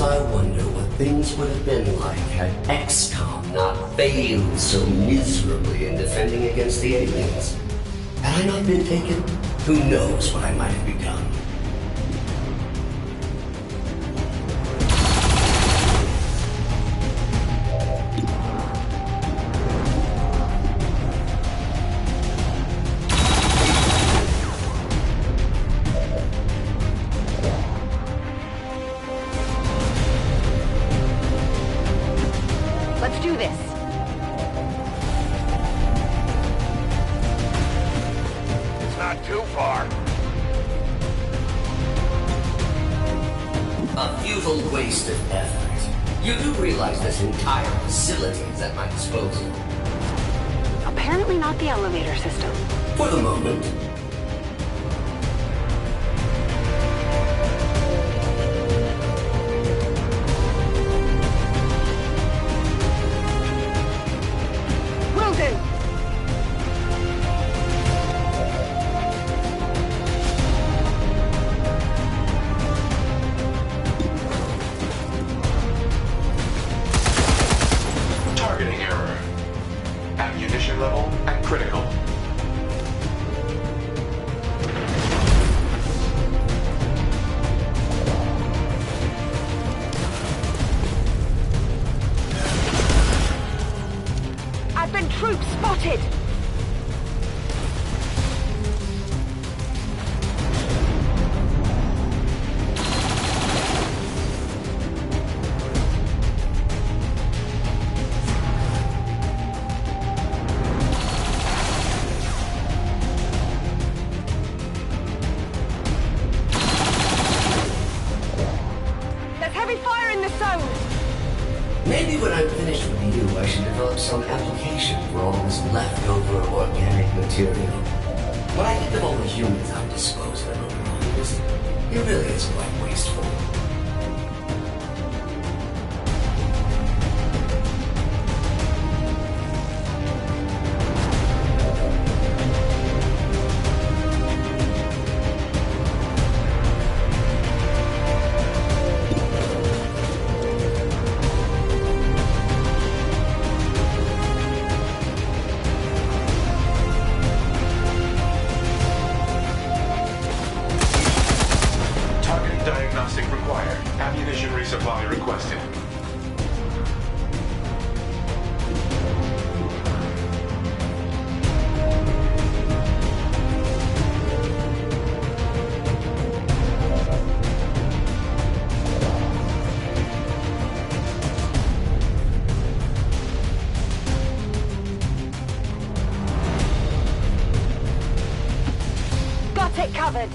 I wonder what things would have been like had Xcom not failed so miserably in defending against the aliens. Had I not been taken, who knows what I might have become. Let's do this. It's not too far. A futile waste of effort. You do realize this entire facility is at my disposal. Apparently not the elevator system. For the moment. Will do. Targeting error. Ammunition level at critical. Advent troops spotted. There's heavy fire in the zone. Maybe when I'm finished with you, I should develop some application for all this leftover organic material. When I think of all the humans I've disposed of over the years, it really is quite wasteful. Target diagnostic required. Ammunition resupply requested. Got it covered.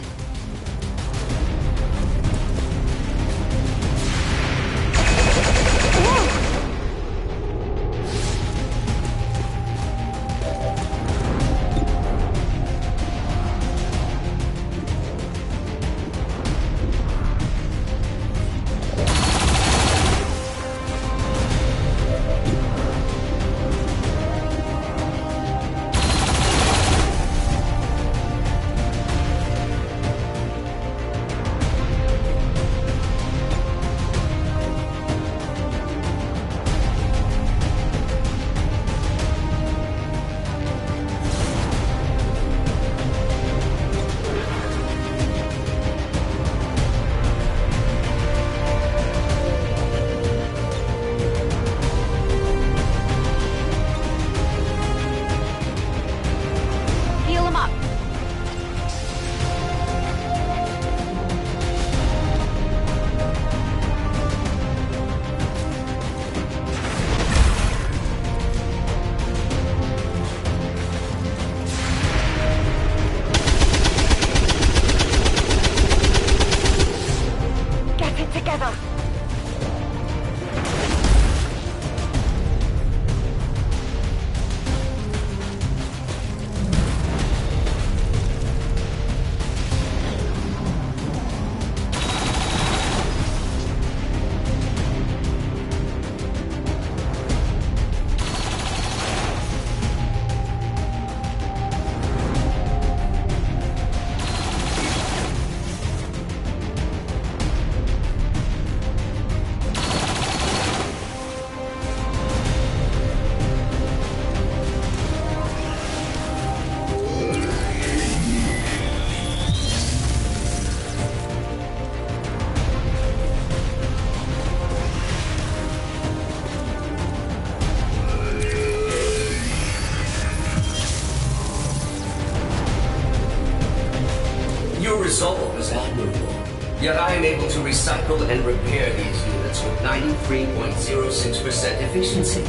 resolve is admirable. Yet I am able to recycle and repair these units with 93.06% efficiency.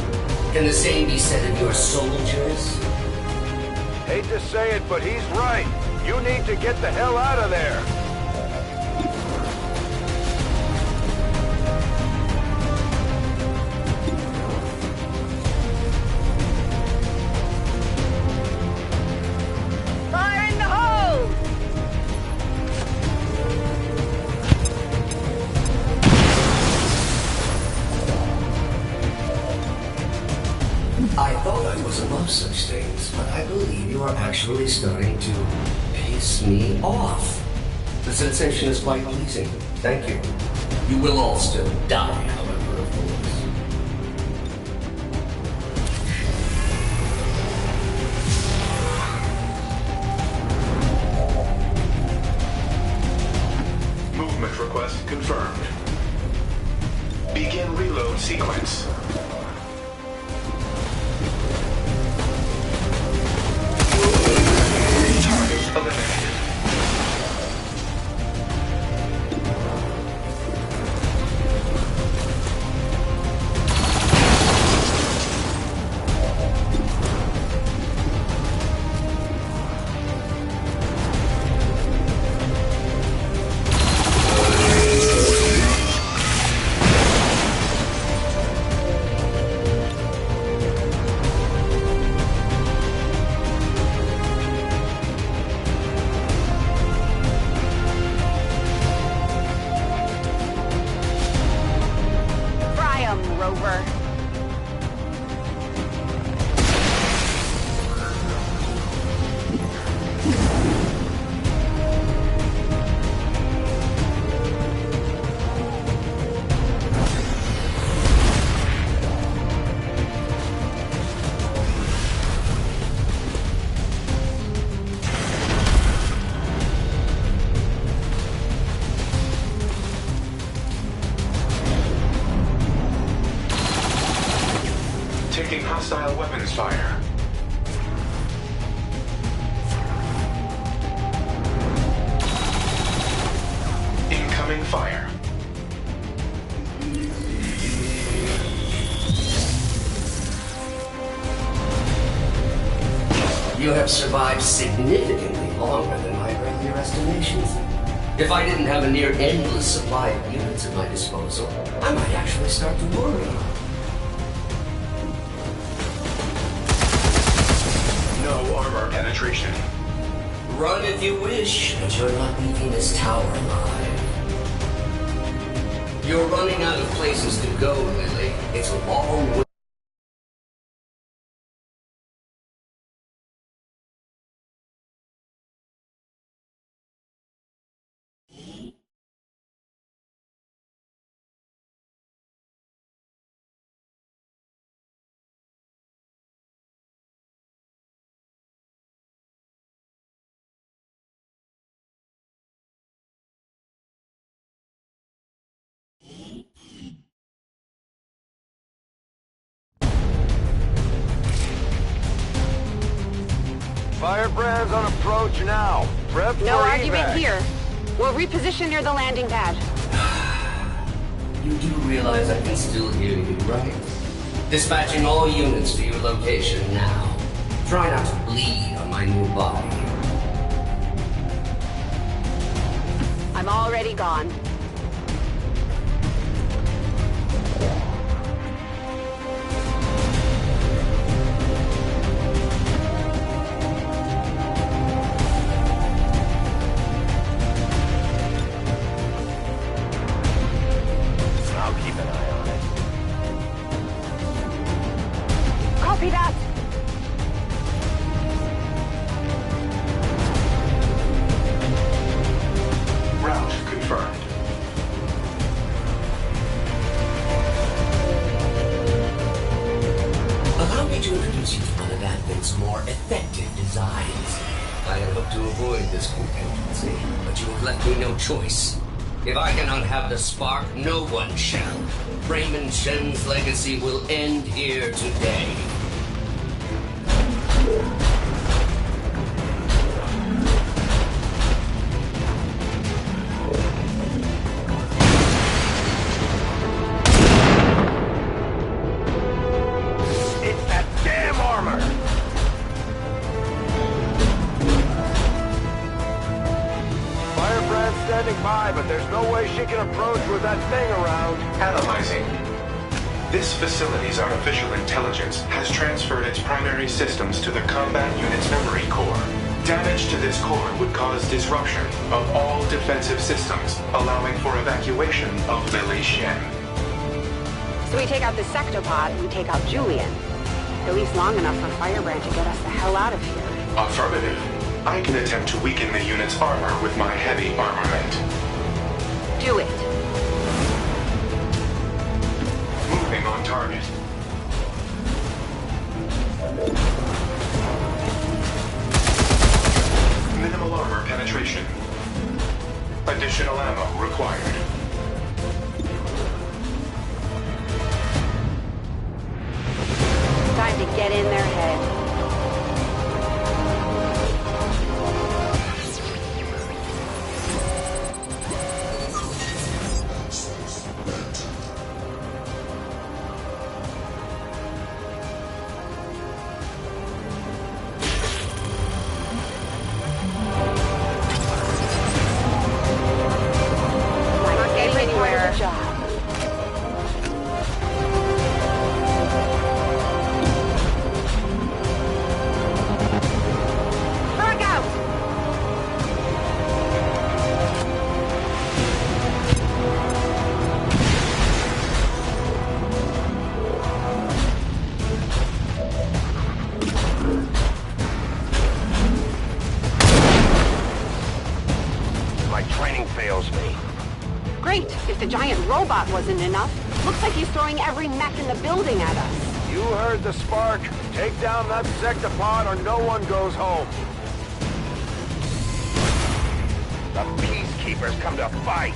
Can the same be said of your soldiers? Hate to say it, but he's right. You need to get the hell out of there. Fire in the hole! I thought I was above such things, but I believe you are actually starting to piss me off. The sensation is quite pleasing. Thank you. You will all still die, however, of course. Movement request confirmed. Begin reload sequence. Target eliminated. Rover. Taking hostile weapons fire. Incoming fire. You have survived significantly longer than my earlier estimations. If I didn't have a near endless supply of units at my disposal, I might actually start to worry. No armor penetration. Run if you wish, but you're not leaving this tower alive. You're running out of places to go, Lily. It's a long way. Firebrands on approach now. Prep No for argument evac. here. We'll reposition near the landing pad. You do realize I can still hear you, right? Dispatching all units to your location now. Try not to bleed on my new body. I'm already gone. I'll keep an eye on it. Copy that! Route confirmed. Allow me to introduce you to one of Advent's more effective designs. I had hoped to avoid this contingency, but you have left me no choice. If I cannot have the spark, no one shall. Raymond Shen's legacy will end here today. by, but there's no way she can approach with that thing around. Analyzing. This facility's artificial intelligence has transferred its primary systems to the combat unit's memory core. Damage to this core would cause disruption of all defensive systems, allowing for evacuation of Lily Shen. So we take out the sectopod, we take out Julian. At least long enough for Firebrand to get us the hell out of here. Affirmative. I can attempt to weaken the unit's armor with my heavy armament. Do it. Moving on target. Minimal armor penetration. Additional ammo required. Time to get in their head. Robot wasn't enough. Looks like he's throwing every mech in the building at us. You heard the spark. Take down that sectopod or no one goes home. The Peacekeepers come to fight.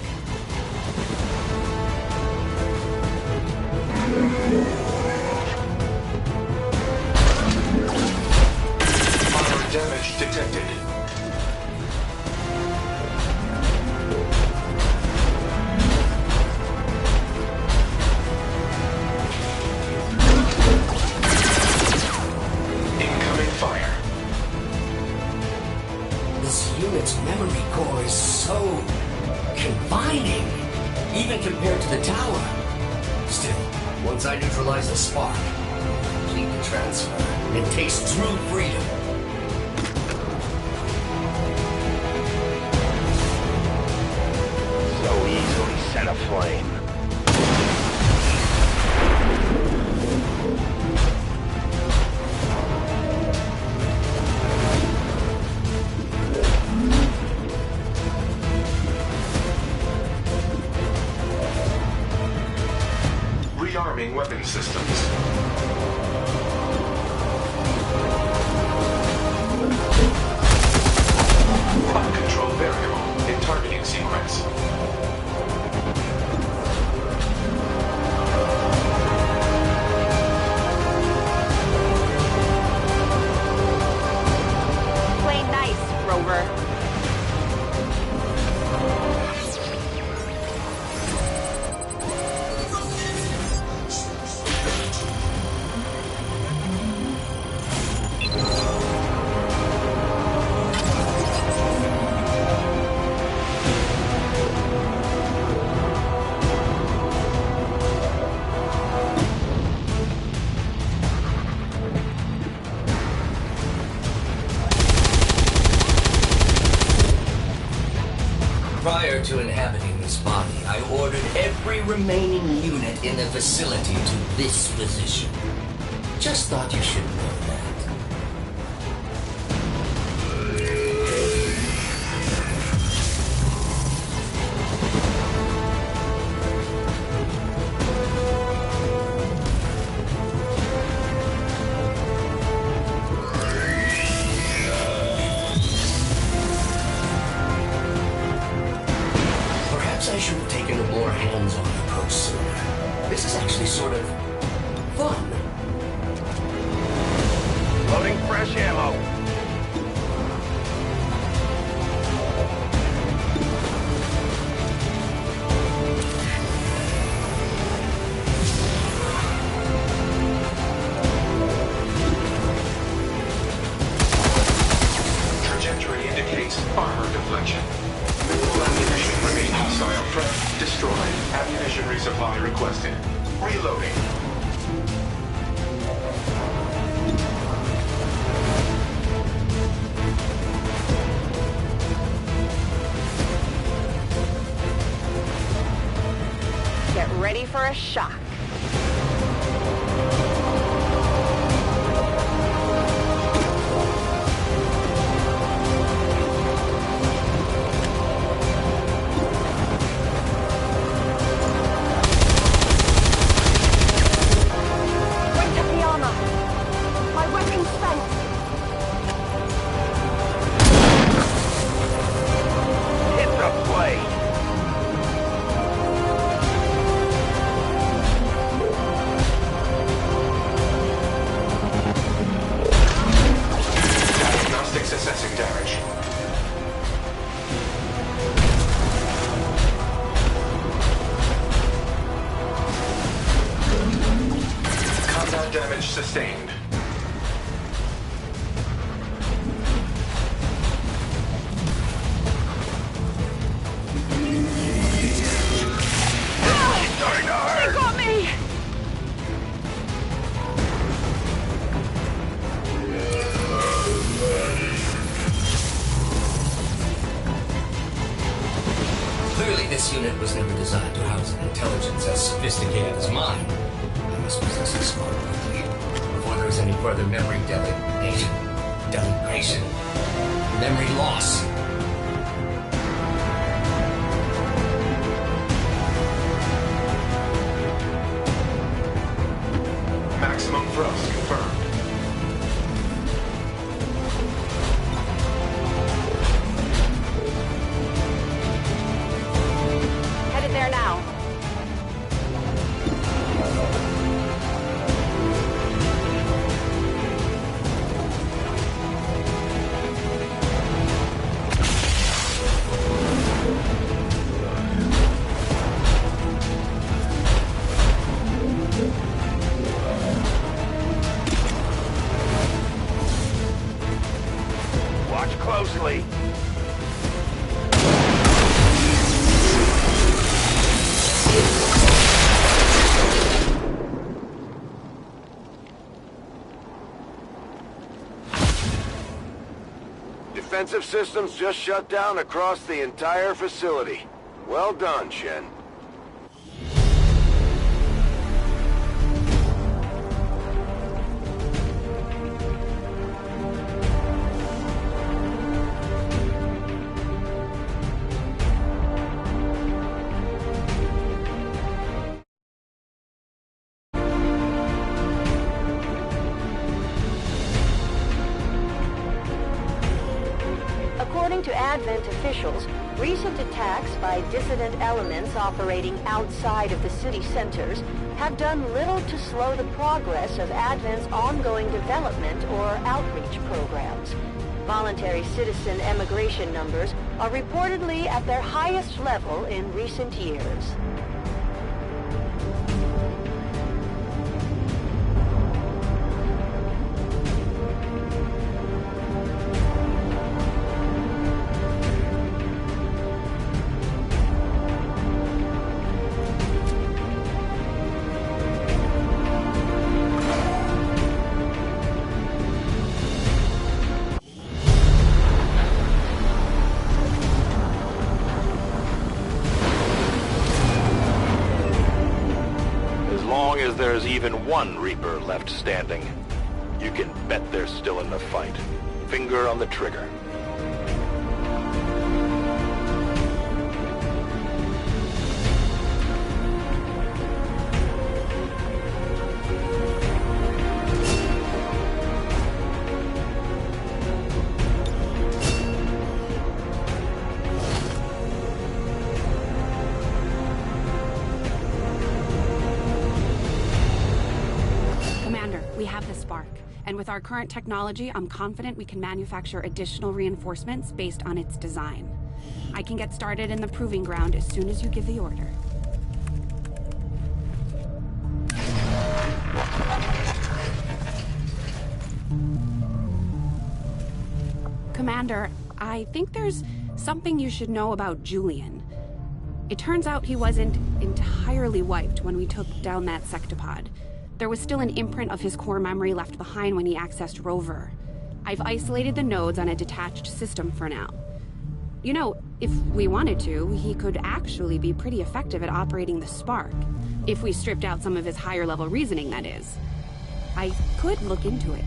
Armor damage detected. Memory core is so confining, even compared to the tower. Still, once I neutralize the spark, complete the transfer, and taste true freedom. So easily set aflame. Rearming weapon systems. Uncontrolled variable in targeting sequence. Play nice, Rover. Prior to inhabiting this body, I ordered every remaining unit in the facility to this position. Just thought you should know that. I should have taken a more hands-on approach sooner. This is actually sort of fun. Loading fresh ammo. Trajectory indicates armor deflection. Minimal ammunition remaining. Ammunition resupply requested. Reloading. Get ready for a shock. Assessing damage. Combat damage sustained. They got me! Clearly, this unit was never designed to house an intelligence as sophisticated as mine. I must possess it smart quickly before there is any further memory delegation, memory loss. Maximum thrust confirmed. There now. Watch closely. Defensive systems just shut down across the entire facility. Well done, Shen. According to Advent officials, recent attacks by dissident elements operating outside of the city centers have done little to slow the progress of Advent's ongoing development or outreach programs. Voluntary citizen emigration numbers are reportedly at their highest level in recent years. As there's even one Reaper left standing, you can bet they're still in the fight. Finger on the trigger. And with our current technology, I'm confident we can manufacture additional reinforcements based on its design. I can get started in the proving ground as soon as you give the order. Commander, I think there's something you should know about Julian. It turns out he wasn't entirely wiped when we took down that sectopod. There was still an imprint of his core memory left behind when he accessed Rover. I've isolated the nodes on a detached system for now. You know, if we wanted to, he could actually be pretty effective at operating the Spark. If we stripped out some of his higher-level reasoning, that is. I could look into it.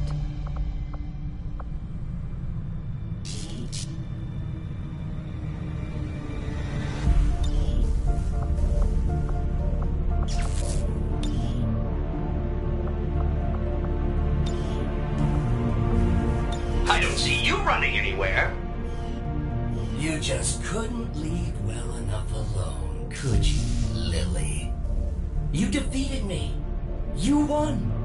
I don't see you running anywhere. You just couldn't leave well enough alone, could you, Lily? You defeated me. You won.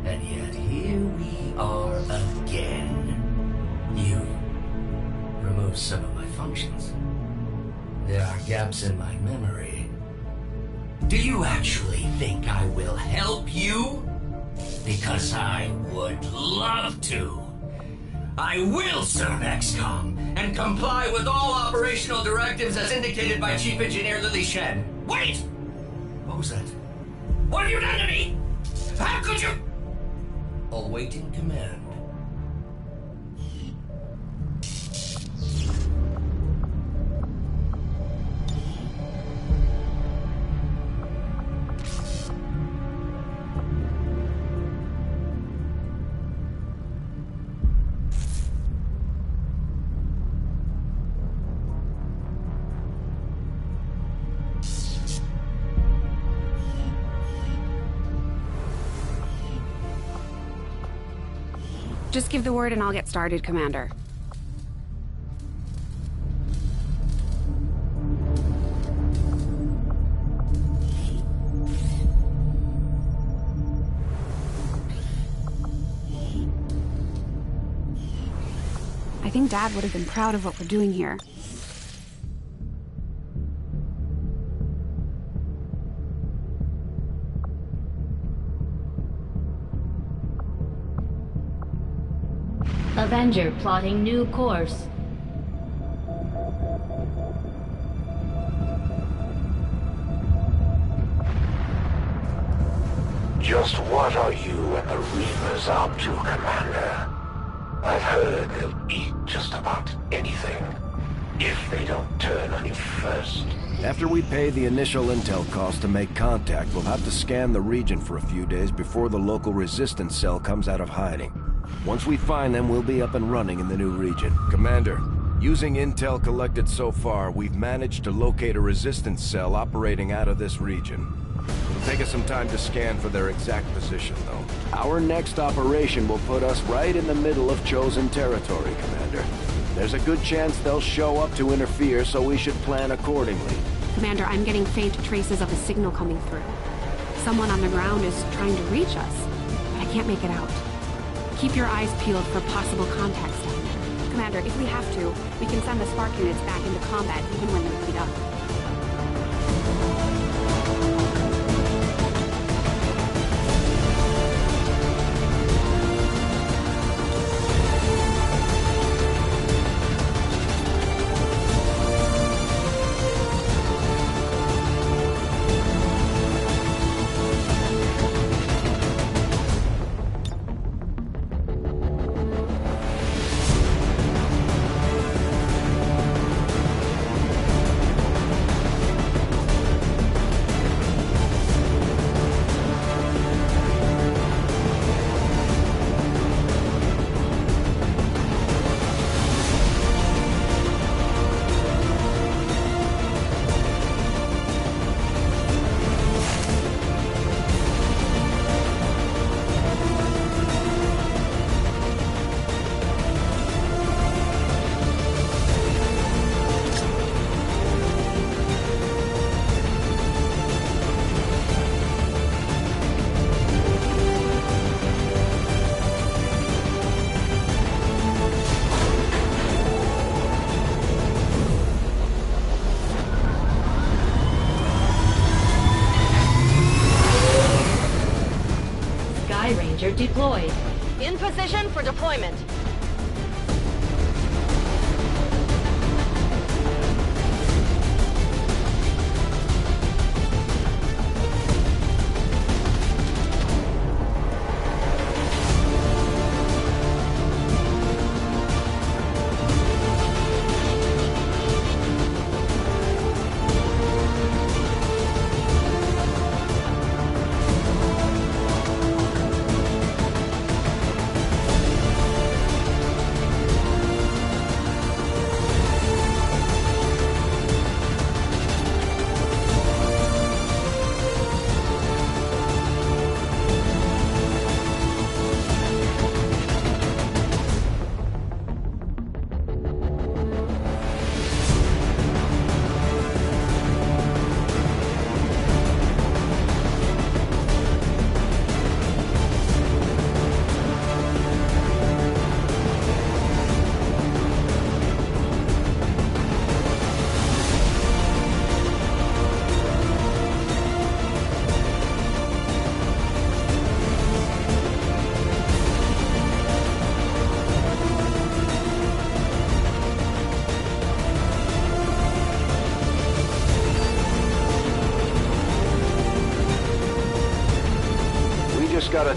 And yet here we are again. You removed some of my functions. There are gaps in my memory. Do you actually think I will help you? Because I would love to. I will serve Xcom and comply with all operational directives as indicated by Chief Engineer Lily Shen. Wait! What was that? What have you done to me? How could you? Awaiting command. Just give the word and I'll get started, Commander. I think Dad would have been proud of what we're doing here. Avenger plotting new course. Just what are you and the Reapers up to, Commander? I've heard they'll eat just about anything, if they don't turn on you first. After we pay the initial intel cost to make contact, we'll have to scan the region for a few days before the local resistance cell comes out of hiding. Once we find them, we'll be up and running in the new region. Commander, using intel collected so far, we've managed to locate a resistance cell operating out of this region. It'll take us some time to scan for their exact position, though. Our next operation will put us right in the middle of chosen territory, Commander. There's a good chance they'll show up to interfere, so we should plan accordingly. Commander, I'm getting faint traces of a signal coming through. Someone on the ground is trying to reach us, but I can't make it out. Keep your eyes peeled for possible contacts down there. Commander, if we have to, we can send the Spark units back into combat even when they're beat up. Deployed. In position for deployment.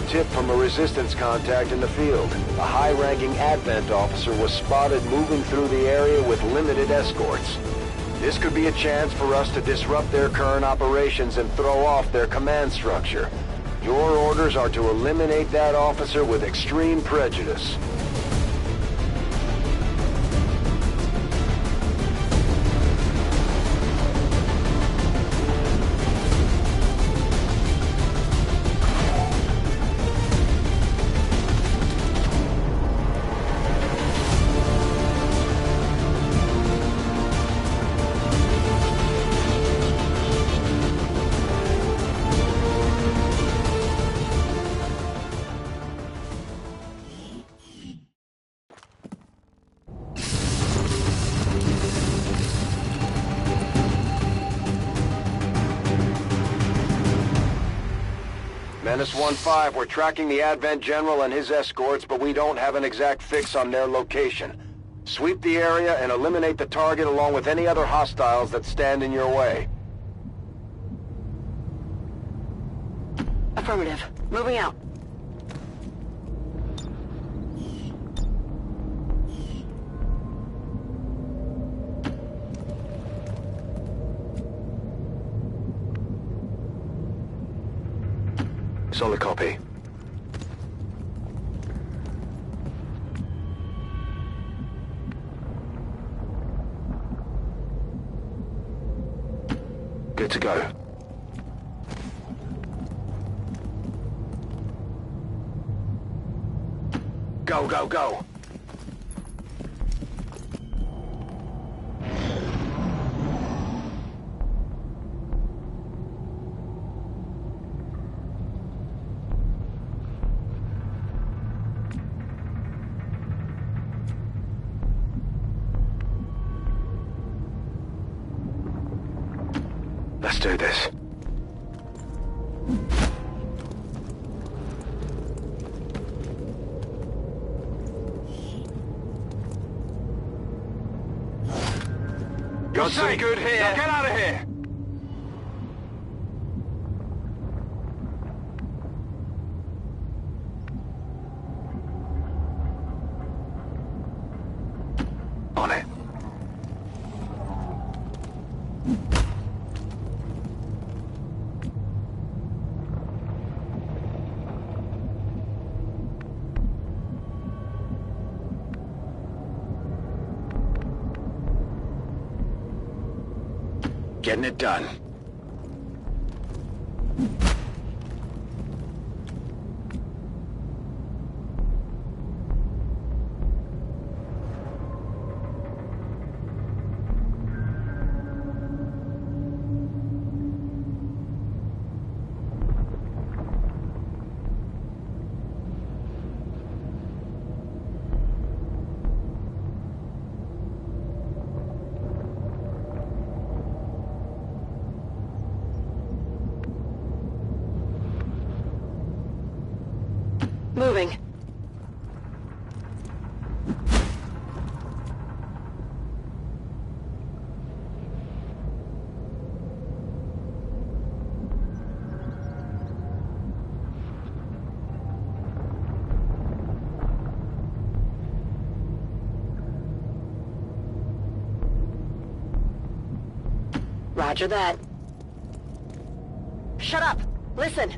tip from a resistance contact in the field. A high-ranking Advent officer was spotted moving through the area with limited escorts. This could be a chance for us to disrupt their current operations and throw off their command structure. Your orders are to eliminate that officer with extreme prejudice. Menace 1-5, we're tracking the Advent General and his escorts, but we don't have an exact fix on their location. Sweep the area and eliminate the target along with any other hostiles that stand in your way. Affirmative. Moving out. Solid copy. Good to go. Go, go, go! Let's do this. You're so good here. Now get out of here. On it. Getting it done. Moving. Roger that. Shut up! Listen!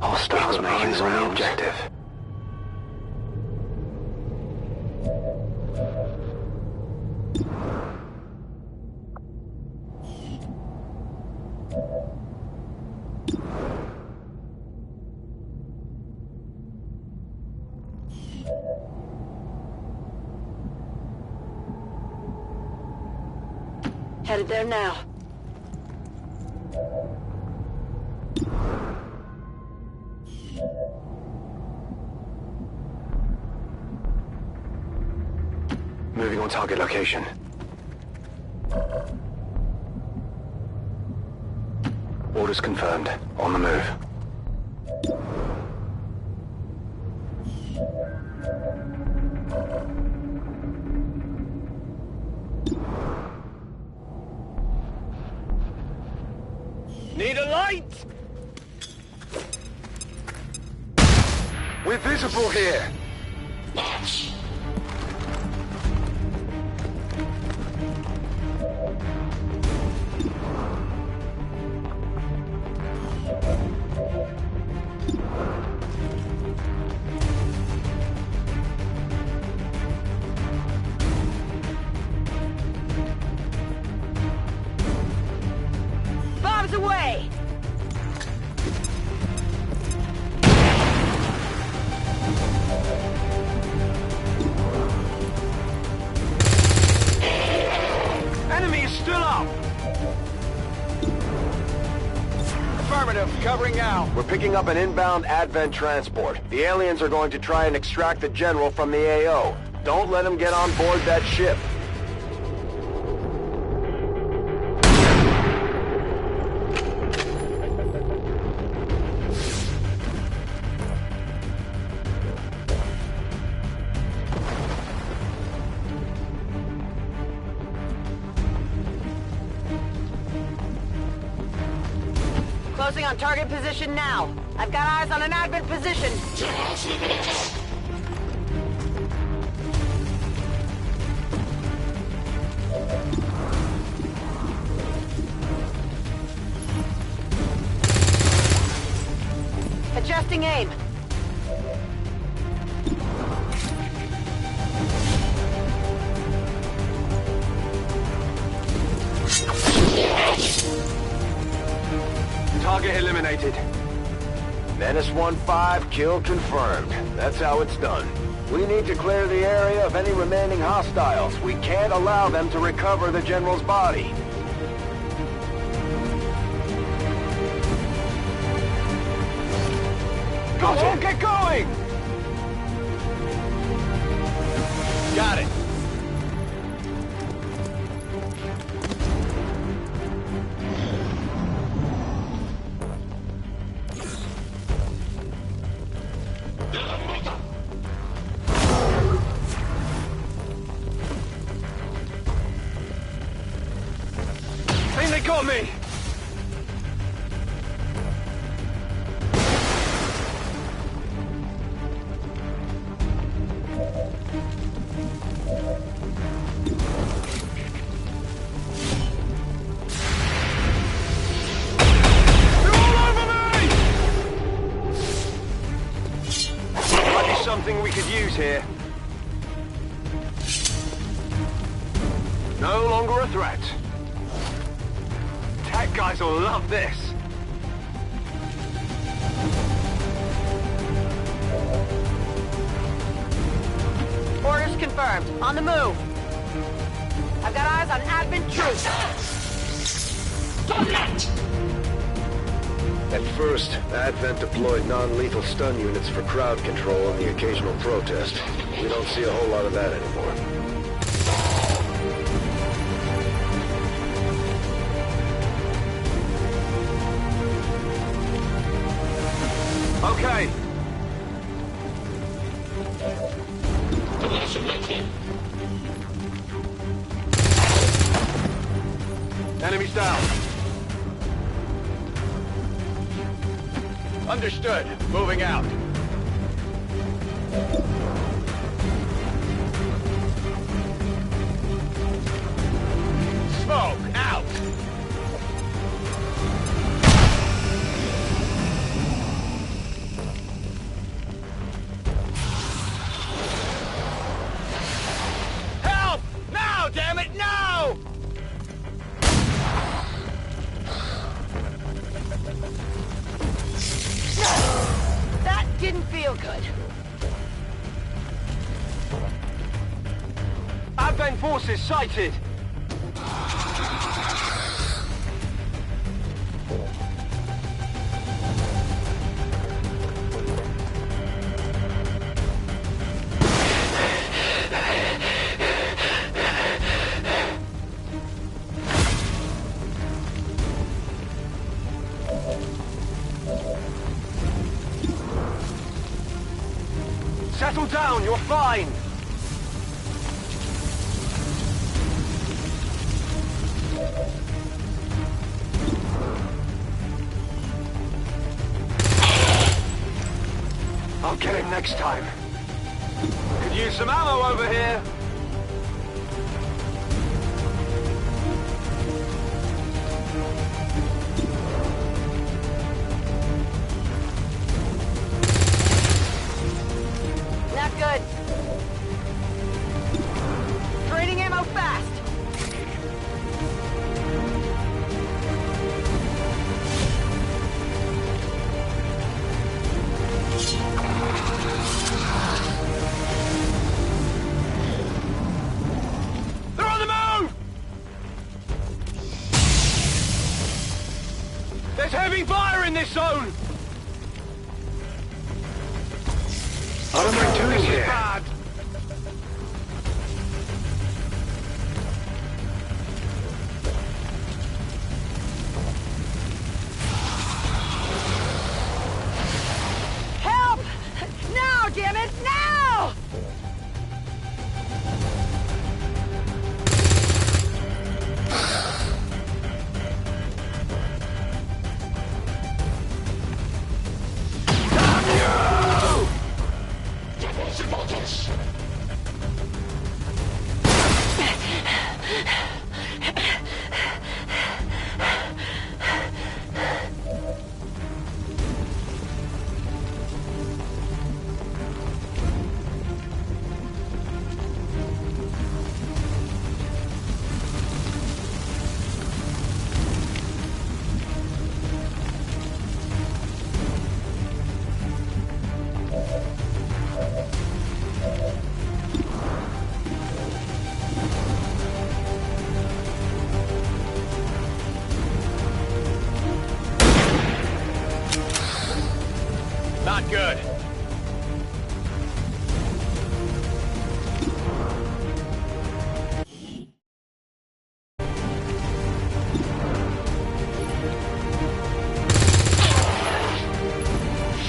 Hostiles making on the objective. Headed there now. Moving on target location. Orders confirmed. On the move. Need a light? We're visible here. Bombs away! Enemy is still up! Affirmative, covering now. We're picking up an inbound Advent transport. The aliens are going to try and extract the General from the AO. Don't let them get on board that ship. Closing on target position now. I've got eyes on an Advent position. Adjusting aim. Target eliminated. Menace 1-5, kill confirmed. That's how it's done. We need to clear the area of any remaining hostiles. We can't allow them to recover the General's body. Go on, get going! Got it. think they got me! Something we could use here. No longer a threat. Tech guys will love this. Orders confirmed. On the move. I've got eyes on admin troops. At first, Advent deployed non-lethal stun units for crowd control and the occasional protest. We don't see a whole lot of that anymore. Okay. Enemies down. Understood. Moving out. Smoke out. Help! Now, damn it, now! That didn't feel good. Advent forces sighted! Settle down, you're fine! next time. Could use some ammo over here. Not good. Draining ammo fast. They're on the move! There's heavy fire in this zone! What am I doing here? Bad. Help! Now, damn it, now! Not good.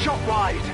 Shot wide.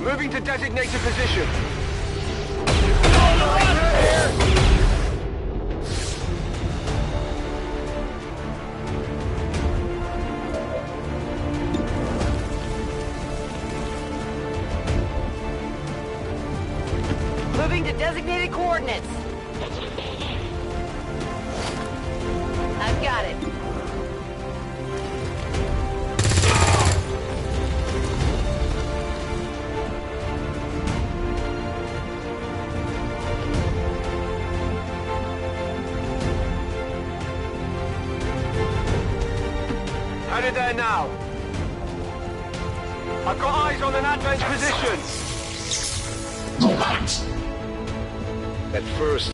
Moving to designated position. Moving to designated coordinates. I've got it. Headed there now. I've got eyes on an advanced position. At first,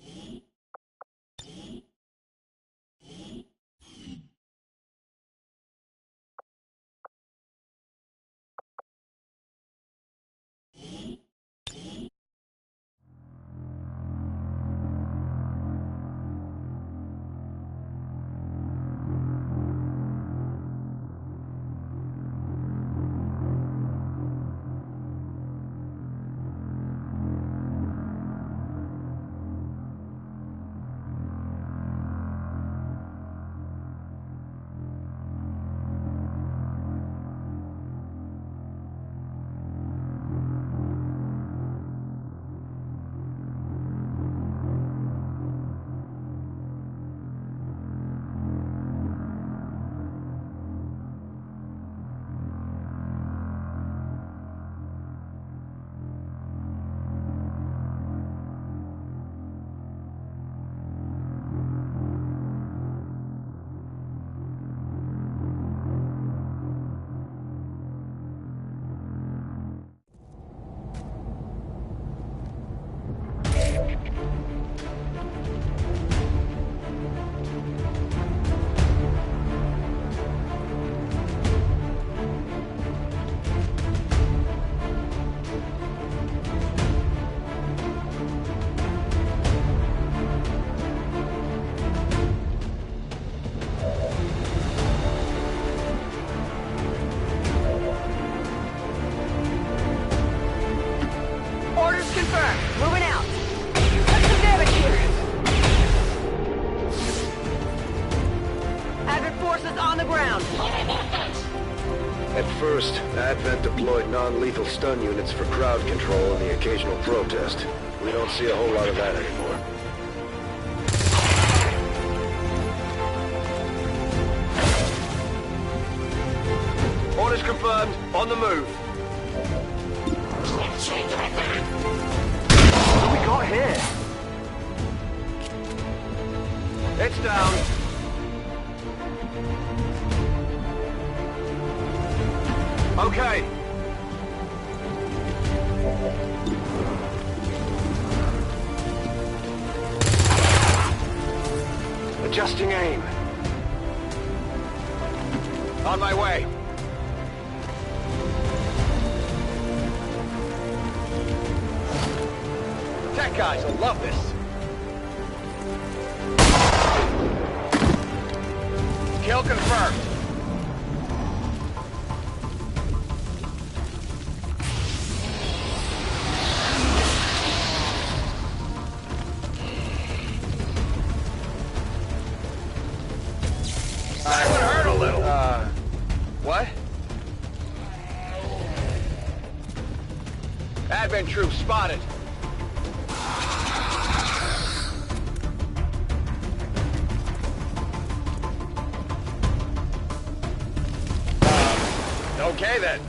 First, Advent deployed non-lethal stun units for crowd control and the occasional protest. We don't see a whole lot of that anymore. Orders confirmed. On the move. What do we got here? It's down. Okay. Adjusting aim. On my way. Tech guys will love this. Kill confirmed. That would hurt a little. What? Advent troops spotted. Okay then.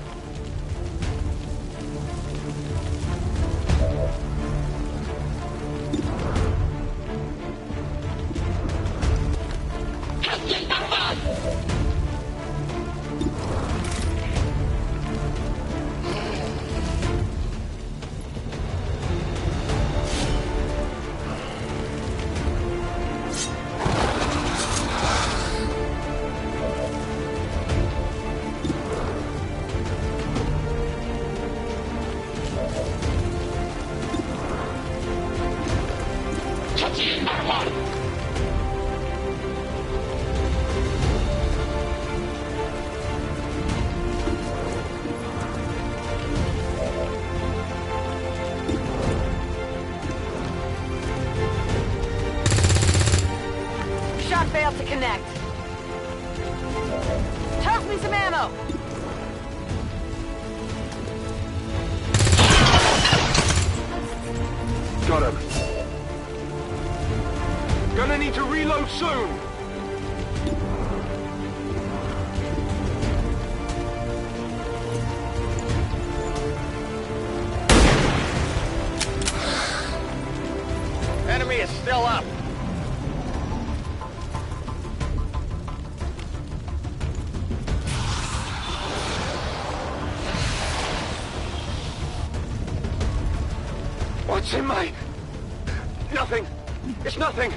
Shot failed to connect. Toss me some ammo. Got him. Gonna need to reload soon. Enemy is still up. What's in my... Nothing. It's nothing.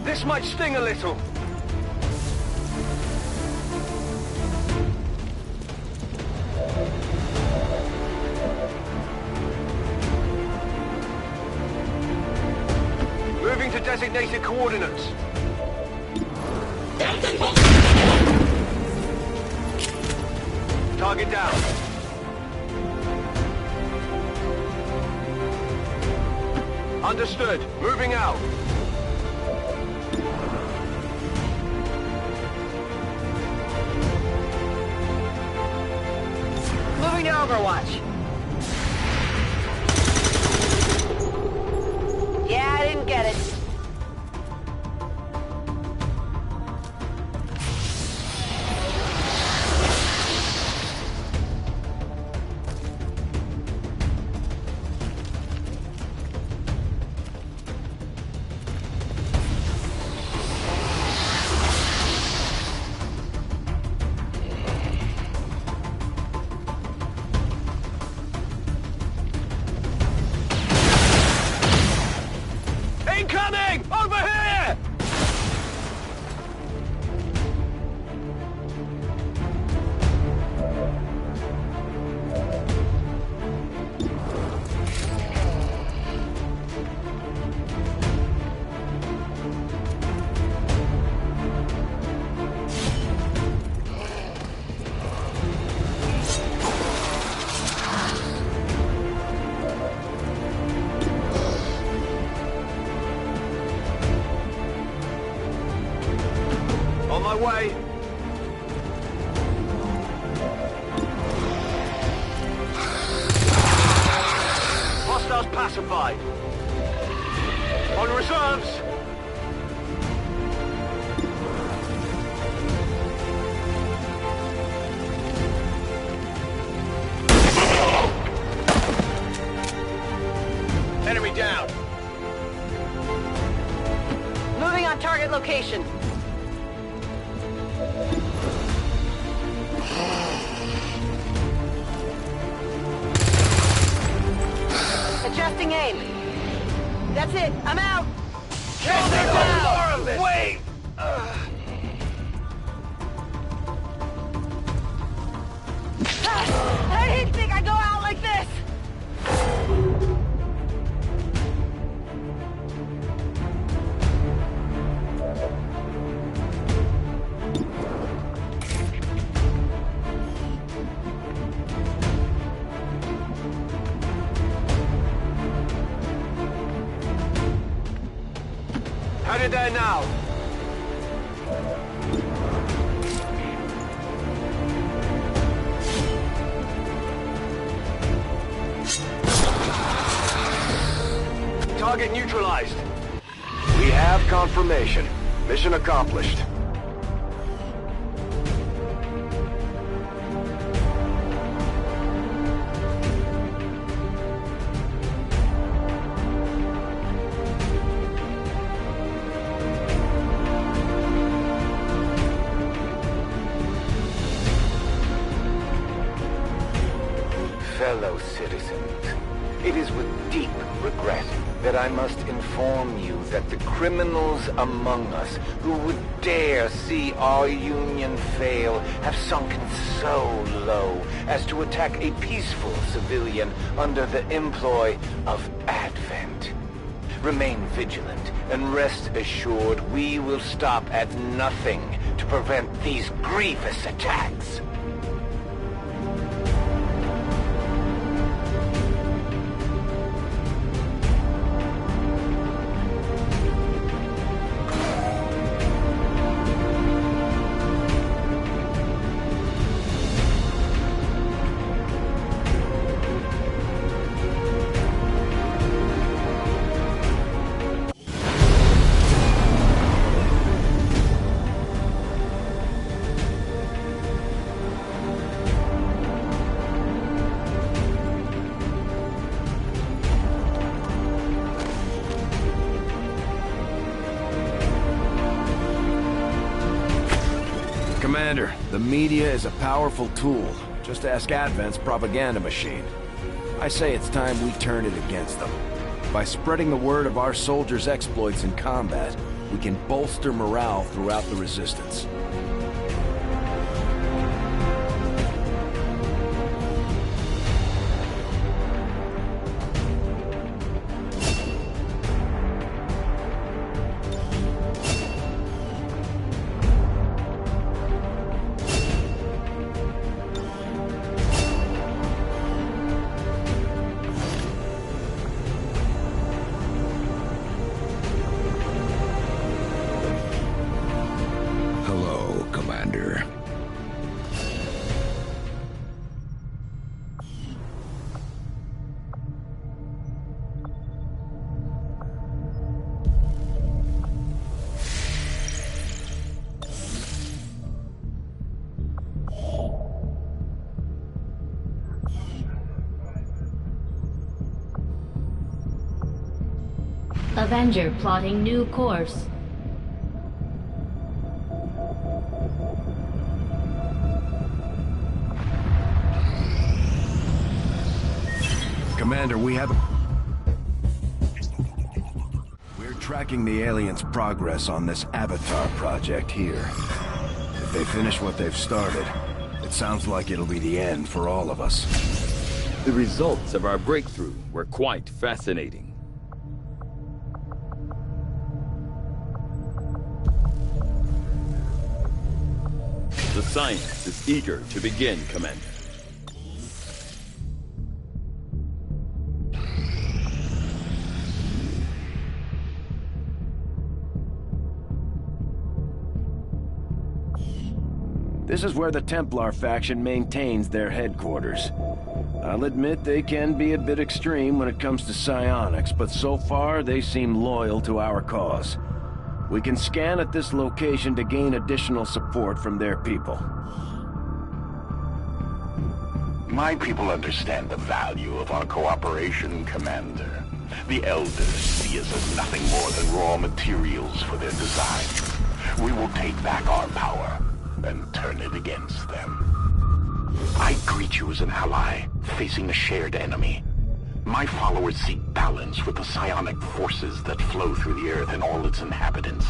This might sting a little. designated coordinates. Target down. Understood. Moving out. Moving to Overwatch. Yeah, I didn't get it. Incoming! Over here! On my way. Hostiles pacified. On reserves. Enemy down. Moving on target location. Adjusting aim. That's it. I'm out. Shoulder down. Wait! I didn't think I'd go out like this. Headed there now. Target neutralized. We have confirmation. Mission accomplished. Fellow citizens, it is with deep regret that I must inform you that the criminals among us who would dare see our union fail have sunken so low as to attack a peaceful civilian under the employ of Advent. Remain vigilant and rest assured we will stop at nothing to prevent these grievous attacks. Commander, the media is a powerful tool. Just ask Advent's propaganda machine. I say it's time we turn it against them. By spreading the word of our soldiers' exploits in combat, we can bolster morale throughout the Resistance. Avenger plotting new course. Commander, we're tracking the aliens' progress on this Avatar project here. If they finish what they've started, it sounds like it'll be the end for all of us. The results of our breakthrough were quite fascinating. The science is eager to begin, Commander. This is where the Templar faction maintains their headquarters. I'll admit they can be a bit extreme when it comes to psionics, but so far they seem loyal to our cause. We can scan at this location to gain additional support from their people. My people understand the value of our cooperation, Commander. The Elders see us as nothing more than raw materials for their design. We will take back our power and turn it against them. I greet you as an ally, facing a shared enemy. My followers seek balance with the psionic forces that flow through the Earth and all its inhabitants.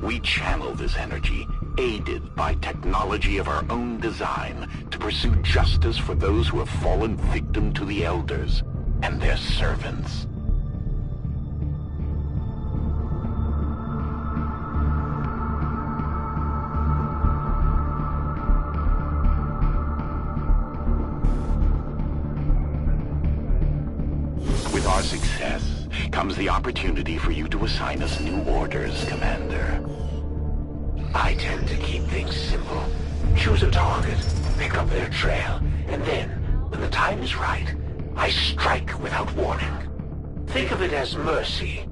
We channel this energy, aided by technology of our own design, to pursue justice for those who have fallen victim to the Elders and their servants. With our success comes the opportunity for you to assign us new orders, Commander. I tend to keep things simple. Choose a target, pick up their trail, and then, when the time is right, I strike without warning. Think of it as mercy.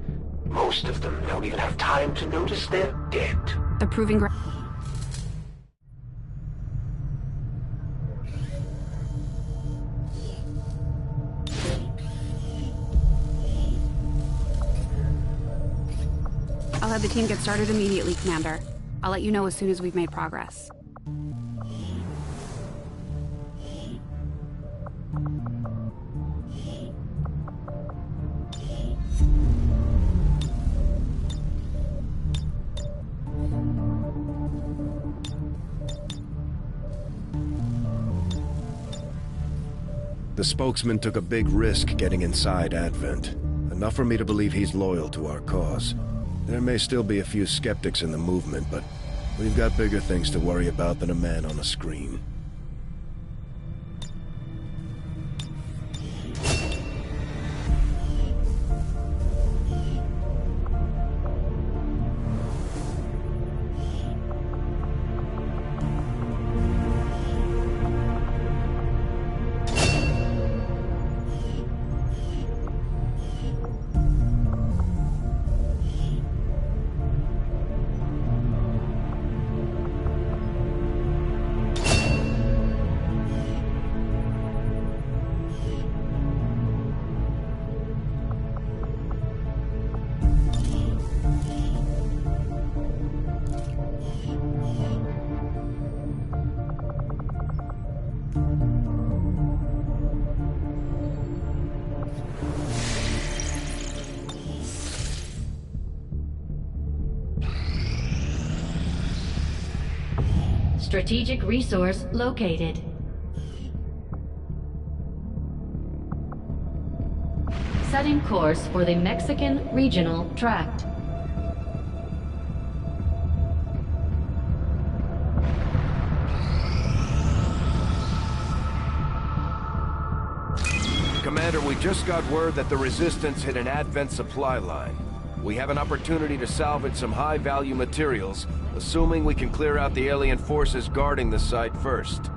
Most of them don't even have time to notice they're dead. The proving ground. I'll have the team get started immediately, Commander. I'll let you know as soon as we've made progress. The spokesman took a big risk getting inside Advent. Enough for me to believe he's loyal to our cause. There may still be a few skeptics in the movement, but we've got bigger things to worry about than a man on a screen. Strategic resource located. Setting course for the Mexican Regional Tract. Commander, we just got word that the Resistance hit an Advent supply line. We have an opportunity to salvage some high-value materials, assuming we can clear out the alien forces guarding the site first.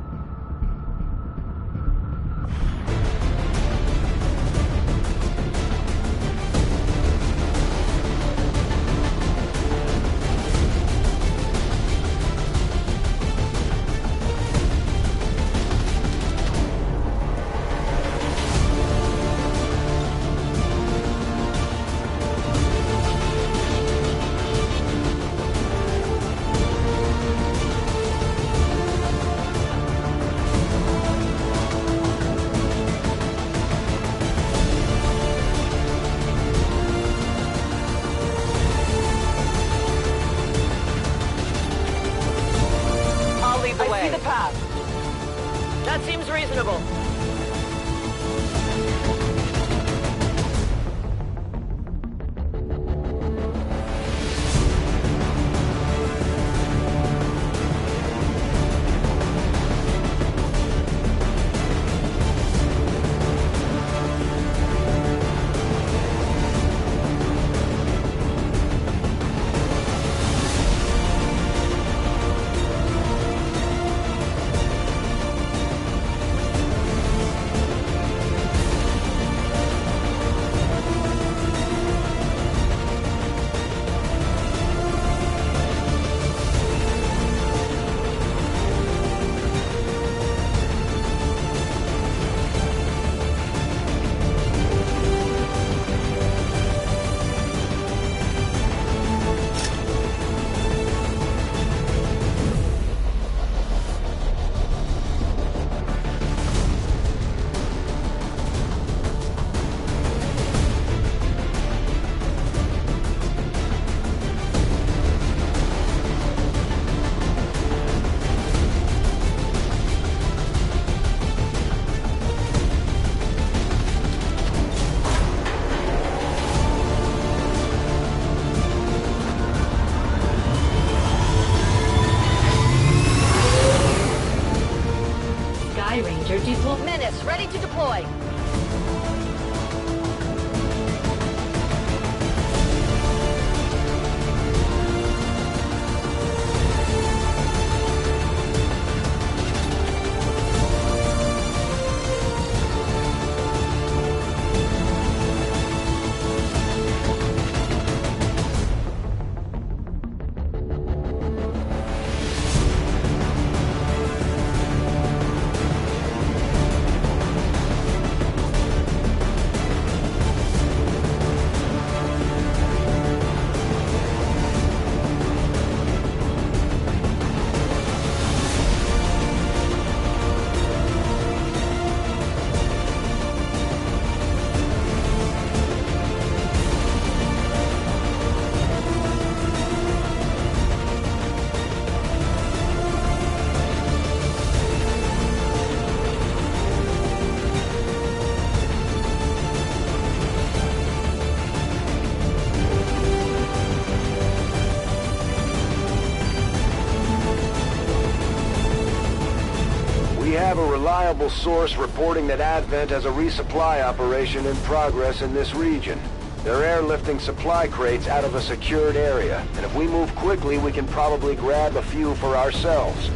reliable source reporting that Advent has a resupply operation in progress in this region. They're airlifting supply crates out of a secured area, and if we move quickly, we can probably grab a few for ourselves.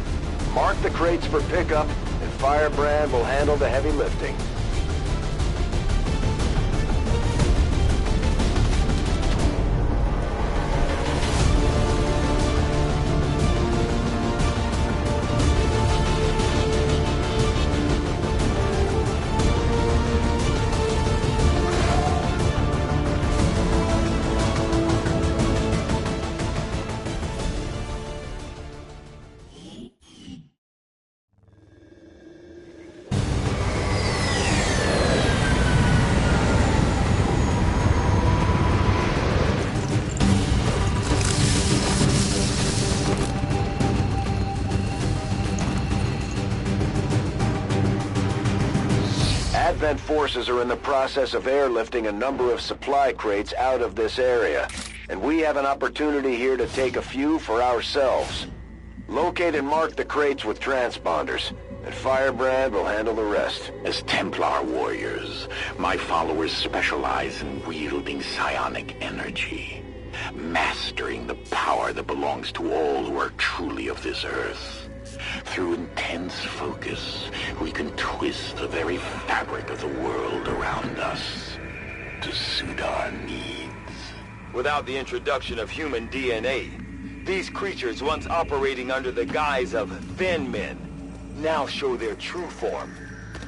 Mark the crates for pickup, and Firebrand will handle the heavy lifting. Advent forces are in the process of airlifting a number of supply crates out of this area, and we have an opportunity here to take a few for ourselves. Locate and mark the crates with transponders, and Firebrand will handle the rest. As Templar warriors, my followers specialize in wielding psionic energy, mastering the power that belongs to all who are truly of this earth. Through intense focus, we can twist the very fabric of the world around us to suit our needs. Without the introduction of human DNA, these creatures once operating under the guise of thin men now show their true form,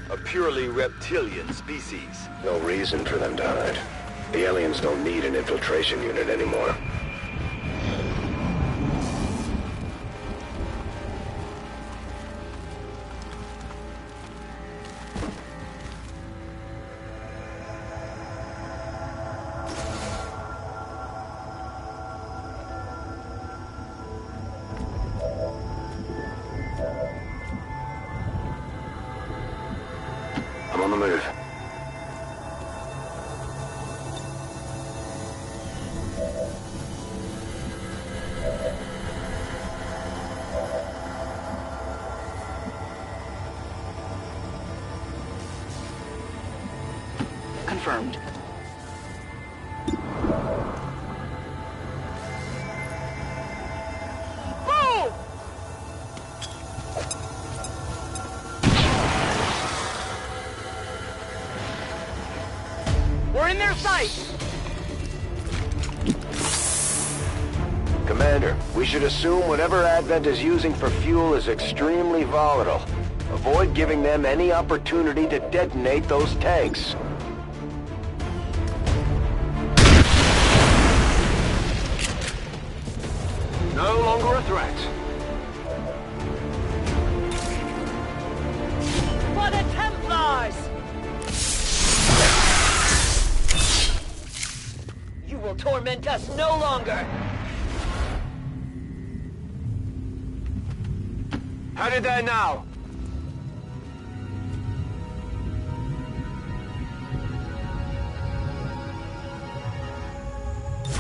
a purely reptilian species. No reason for them to hide. The aliens don't need an infiltration unit anymore. I'm on the move. Confirmed. Move! We're in their sight! Commander, we should assume whatever Advent is using for fuel is extremely volatile. Avoid giving them any opportunity to detonate those tanks. No longer a threat. For the Templars! You will torment us no longer! Headed there now.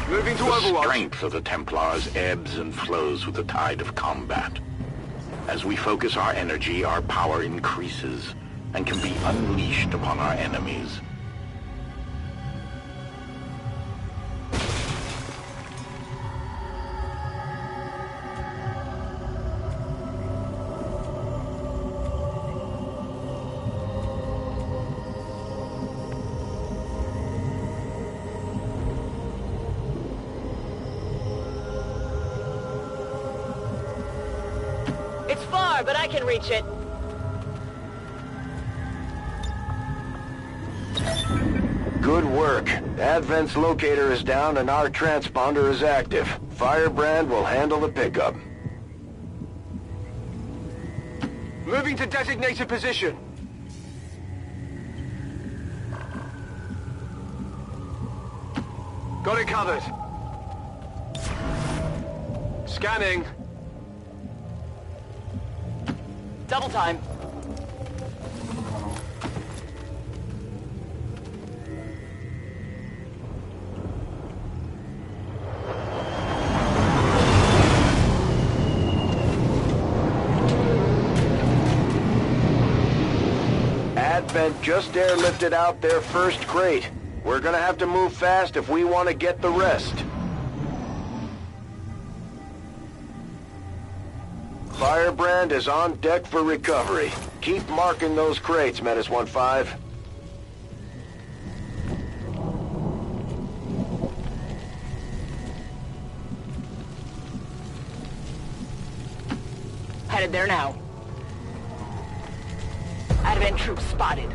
Moving to The Overwatch. strength of the Templars ebbs and flows with the tide of combat. As we focus our energy, our power increases and can be unleashed upon our enemies. It's far, but I can reach it. Good work. Advent's locator is down and our transponder is active. Firebrand will handle the pickup. Moving to designated position. Got it covered. Scanning. Double time. They've just airlifted out their first crate. We're gonna have to move fast if we want to get the rest. Firebrand is on deck for recovery. Keep marking those crates, Menace 1-5. Headed there now. Advent troops spotted.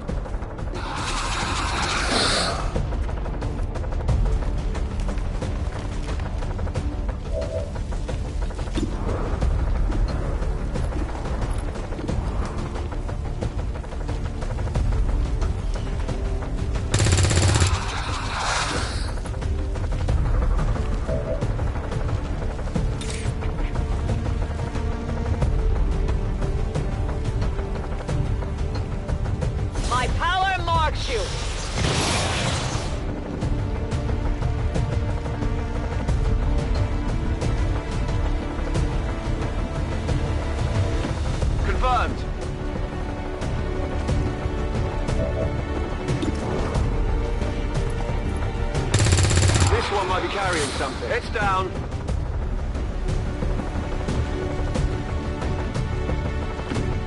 My power marks you! Confirmed. This one might be carrying something. It's down.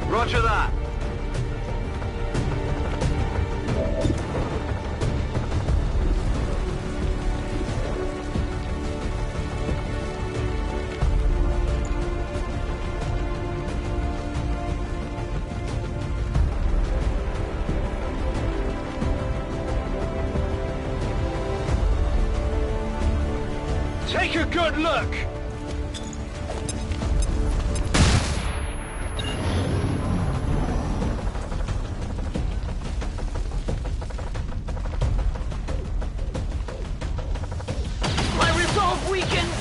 Roger that. Take a good look! My resolve weakens!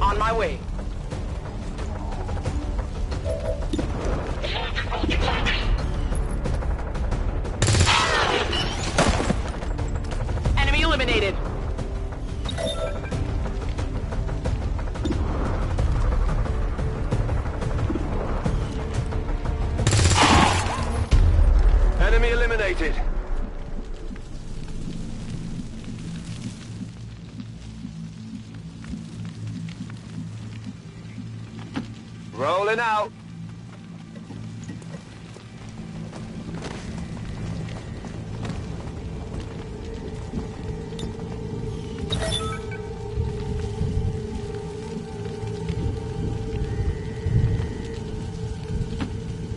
On my way. Enemy eliminated. Enemy eliminated. Rolling out.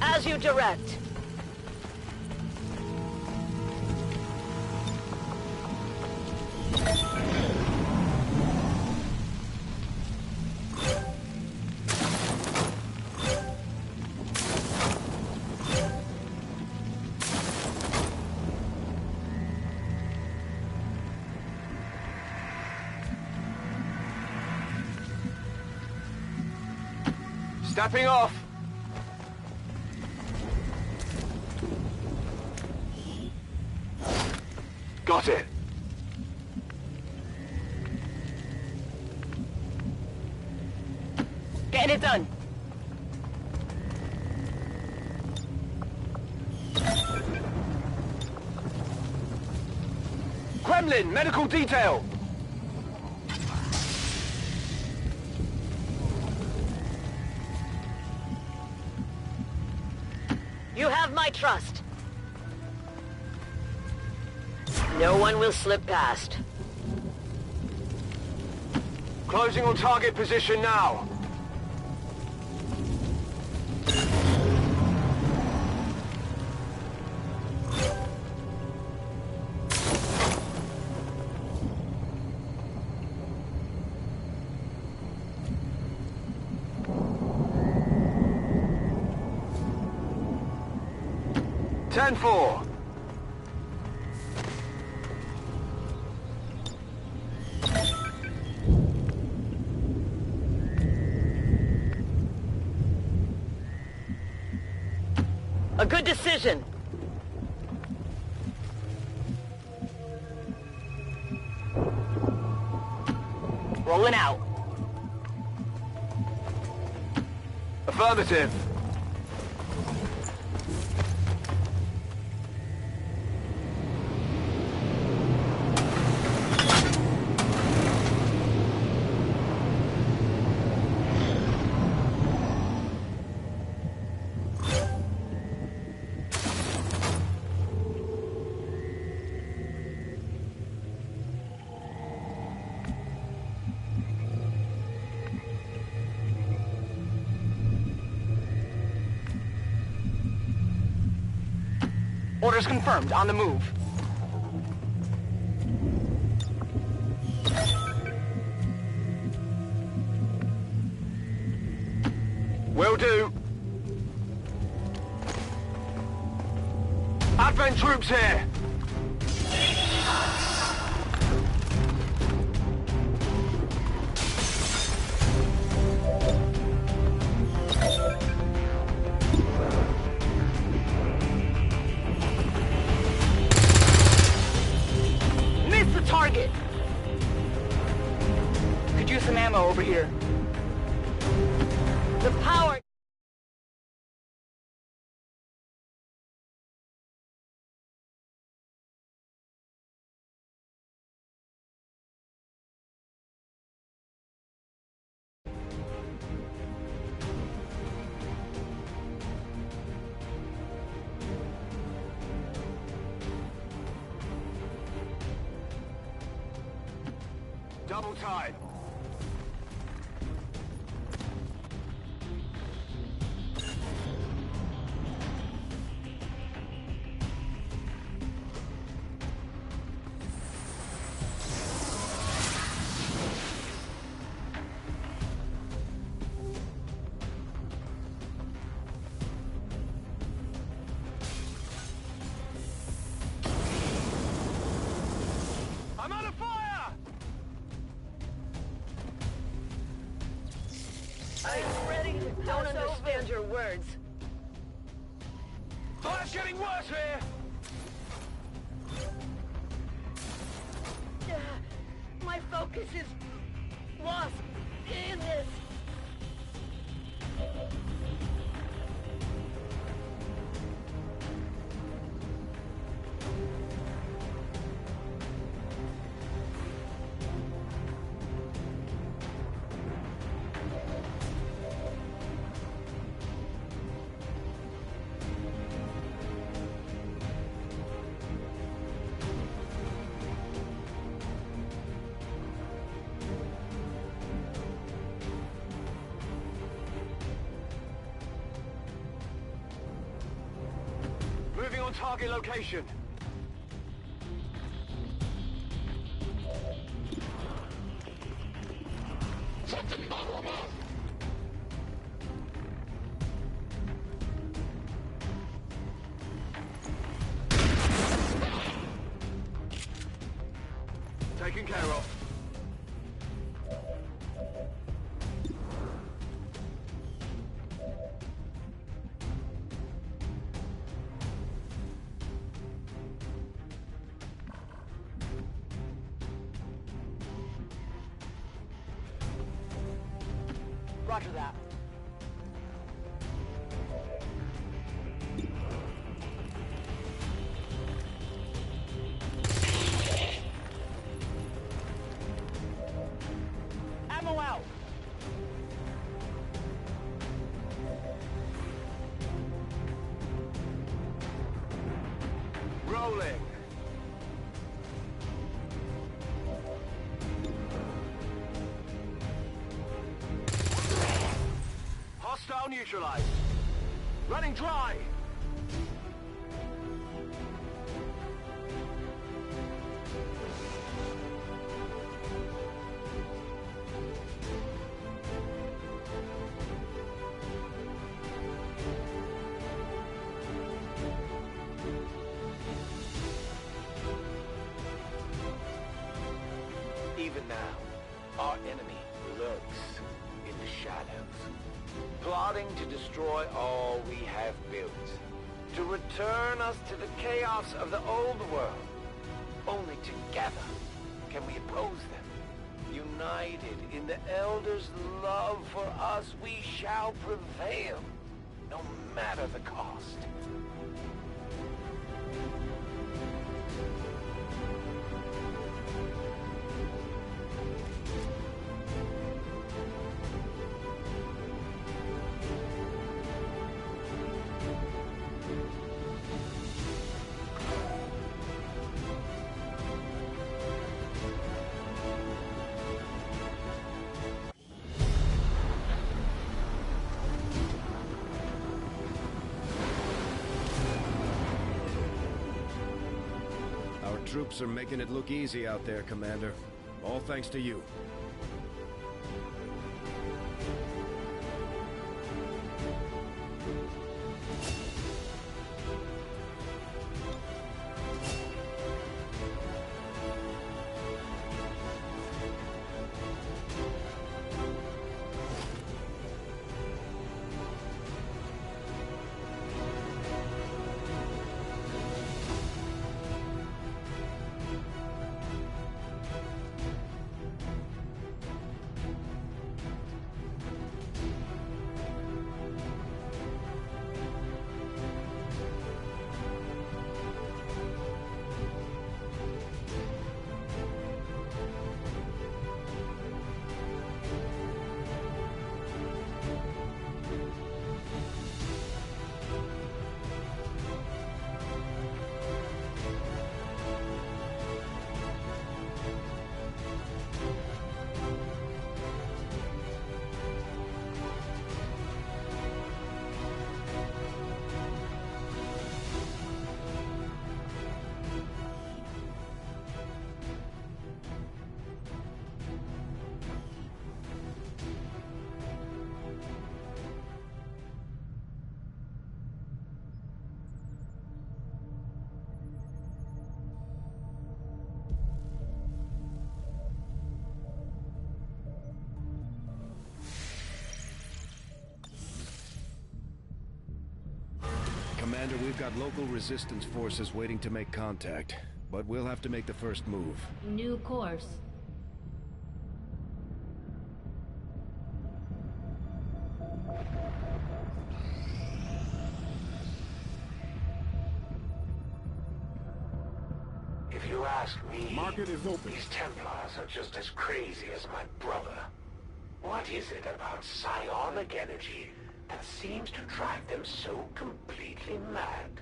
As you direct. Stepping off. Got it. Getting it done. Kremlin, medical detail. You have my trust. No one will slip past. Closing on target position now. Ten-4. A good decision. Rolling out. Affirmative. Orders confirmed. On the move. Will do. Advent troops here. Target! Could use some ammo over here. The power... Double time. I'm on fire! I'm ready to don't understand your words. Oh, it's getting worse here! My focus is lost in this. Moving on target location. Taken care of. Roger that. Ammo out. Rolling. Hostile neutralized. Running dry. Even now, our enemy lurks in the shadows, plotting to destroy all we have built, to return us to the chaos of the old world. Only together can we oppose them, united in the Elders' love for us, we shall prevail, no matter the cost. Troops are making it look easy out there, Commander. All thanks to you. Commander, we've got local resistance forces waiting to make contact, but we'll have to make the first move. New course. If you ask me, Market is open. These Templars are just as crazy as my brother. What is it about psionic energy that seems to drive them so completely mad?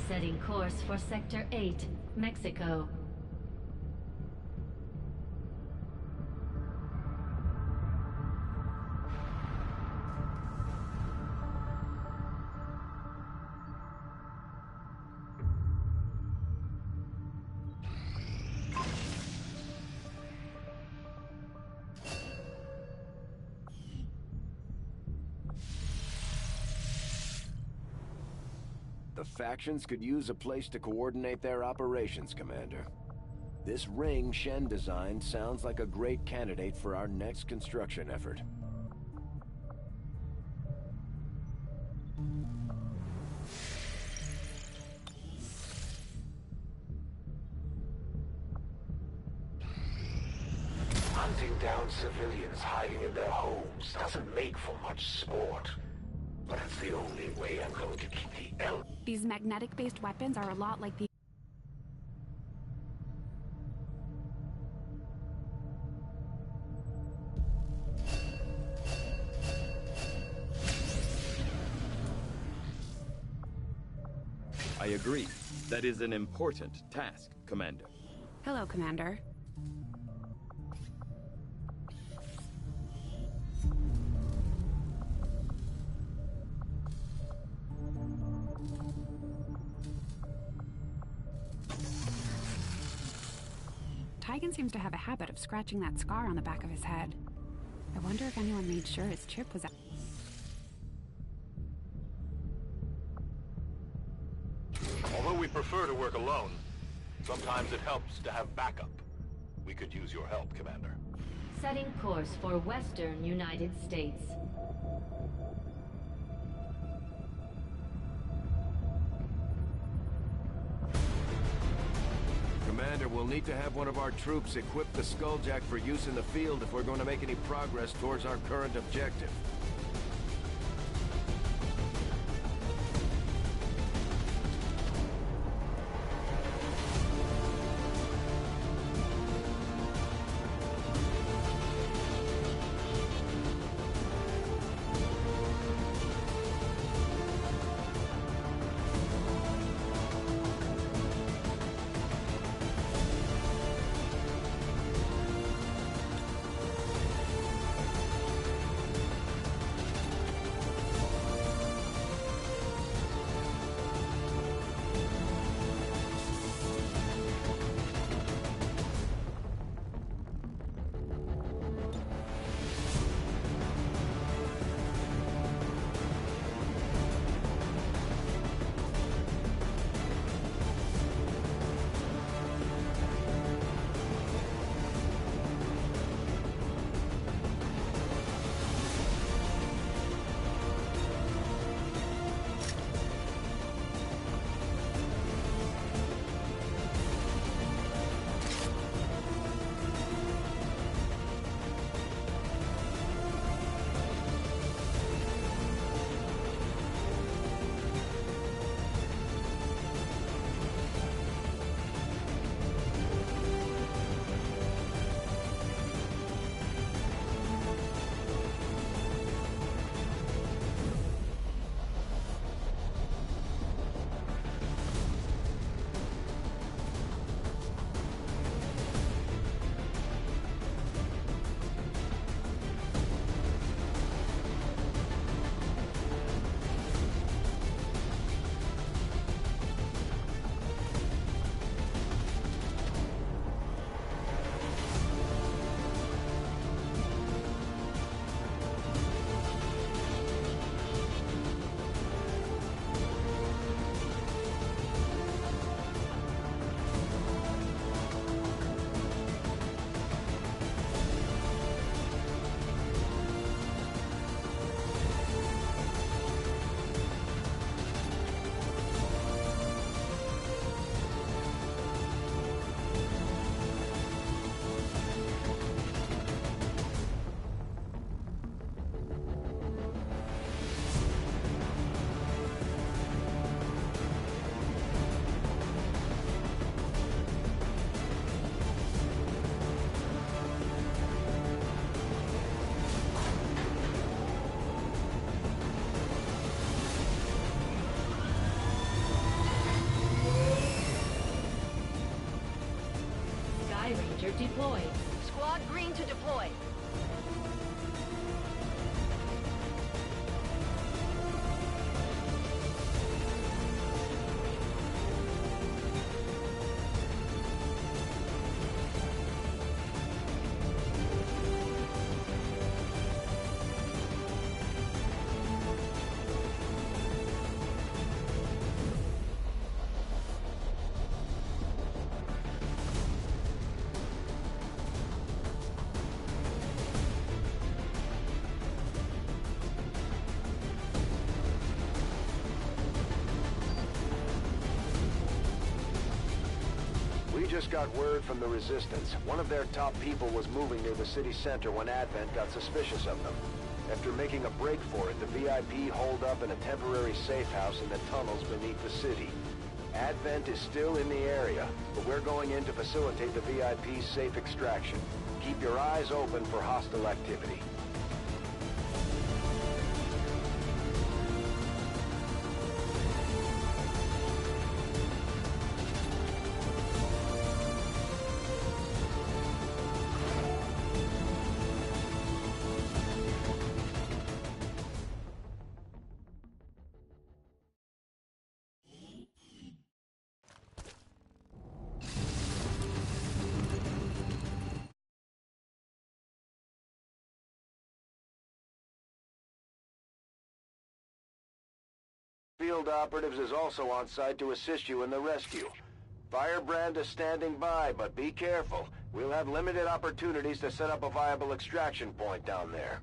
Setting course for Sector 8, Mexico. The factions could use a place to coordinate their operations, Commander. This ring Shen designed sounds like a great candidate for our next construction effort. Hunting down civilians hiding in their homes doesn't make for much sport. But it's the only way I'm going to keep the These magnetic-based weapons are a lot like the... I agree. That is an important task, Commander. Hello, Commander. Tygan seems to have a habit of scratching that scar on the back of his head. I wonder if anyone made sure his chip was out. Although we prefer to work alone, sometimes it helps to have backup. We could use your help, Commander. Setting course for Western United States. Commander, we'll need to have one of our troops equip the Skulljack for use in the field if we're going to make any progress towards our current objective. Deployed. Squad green to deploy. Just got word from the Resistance. One of their top people was moving near the city center when Advent got suspicious of them. After making a break for it, the VIP holed up in a temporary safe house in the tunnels beneath the city. Advent is still in the area, but we're going in to facilitate the VIP's safe extraction. Keep your eyes open for hostile activity. field operatives is also on site to assist you in the rescue. Firebrand is standing by, but be careful. We'll have limited opportunities to set up a viable extraction point down there.